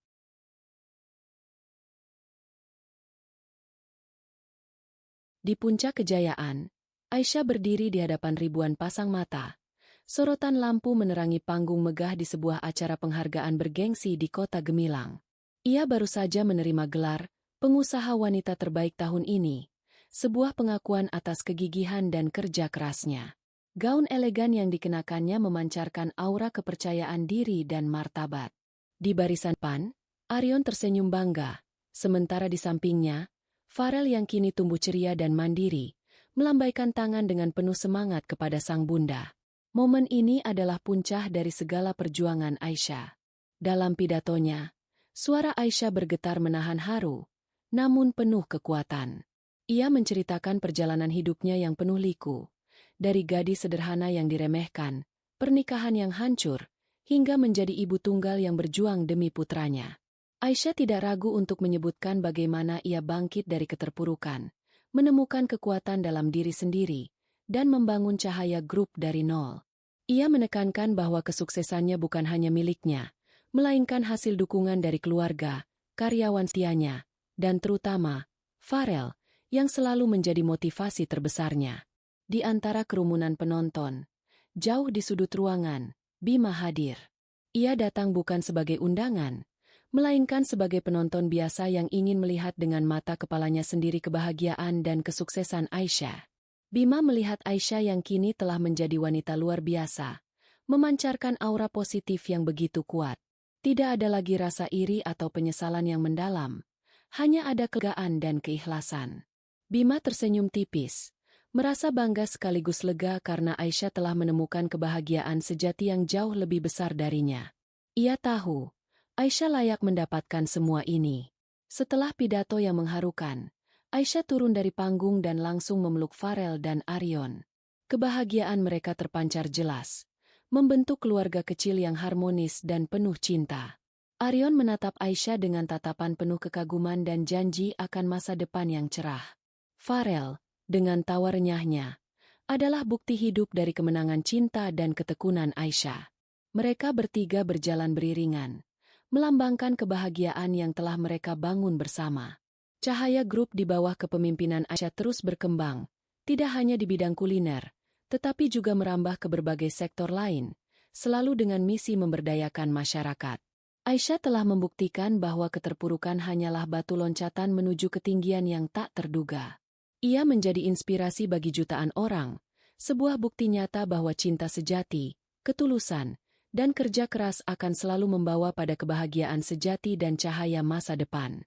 Di puncak kejayaan, Aisyah berdiri di hadapan ribuan pasang mata. Sorotan lampu menerangi panggung megah di sebuah acara penghargaan bergengsi di kota Gemilang. Ia baru saja menerima gelar pengusaha wanita terbaik tahun ini, sebuah pengakuan atas kegigihan dan kerja kerasnya. Gaun elegan yang dikenakannya memancarkan aura kepercayaan diri dan martabat. Di barisan depan, Arion tersenyum bangga, sementara di sampingnya, Farel yang kini tumbuh ceria dan mandiri, melambaikan tangan dengan penuh semangat kepada sang bunda. Momen ini adalah puncak dari segala perjuangan Aisyah. Dalam pidatonya, suara Aisyah bergetar menahan haru, namun penuh kekuatan. Ia menceritakan perjalanan hidupnya yang penuh liku, dari gadis sederhana yang diremehkan, pernikahan yang hancur, hingga menjadi ibu tunggal yang berjuang demi putranya. Aisyah tidak ragu untuk menyebutkan bagaimana ia bangkit dari keterpurukan, menemukan kekuatan dalam diri sendiri, dan membangun cahaya grup dari nol. Ia menekankan bahwa kesuksesannya bukan hanya miliknya, melainkan hasil dukungan dari keluarga, karyawan setianya, dan terutama, Farel, yang selalu menjadi motivasi terbesarnya. Di antara kerumunan penonton, jauh di sudut ruangan, Bima hadir. Ia datang bukan sebagai undangan, melainkan sebagai penonton biasa yang ingin melihat dengan mata kepalanya sendiri kebahagiaan dan kesuksesan Aisyah. Bima melihat Aisyah yang kini telah menjadi wanita luar biasa, memancarkan aura positif yang begitu kuat. Tidak ada lagi rasa iri atau penyesalan yang mendalam, hanya ada kelegaan dan keikhlasan. Bima tersenyum tipis, merasa bangga sekaligus lega karena Aisyah telah menemukan kebahagiaan sejati yang jauh lebih besar darinya. Ia tahu, Aisyah layak mendapatkan semua ini. Setelah pidato yang mengharukan, Aisyah turun dari panggung dan langsung memeluk Farel dan Arion. Kebahagiaan mereka terpancar jelas, membentuk keluarga kecil yang harmonis dan penuh cinta. Arion menatap Aisyah dengan tatapan penuh kekaguman dan janji akan masa depan yang cerah. Farel, dengan tawa renyahnya, adalah bukti hidup dari kemenangan cinta dan ketekunan Aisyah. Mereka bertiga berjalan beriringan, melambangkan kebahagiaan yang telah mereka bangun bersama. Cahaya grup di bawah kepemimpinan Aisyah terus berkembang, tidak hanya di bidang kuliner, tetapi juga merambah ke berbagai sektor lain, selalu dengan misi memberdayakan masyarakat. Aisyah telah membuktikan bahwa keterpurukan hanyalah batu loncatan menuju ketinggian yang tak terduga. Ia menjadi inspirasi bagi jutaan orang, sebuah bukti nyata bahwa cinta sejati, ketulusan, dan kerja keras akan selalu membawa pada kebahagiaan sejati dan cahaya masa depan.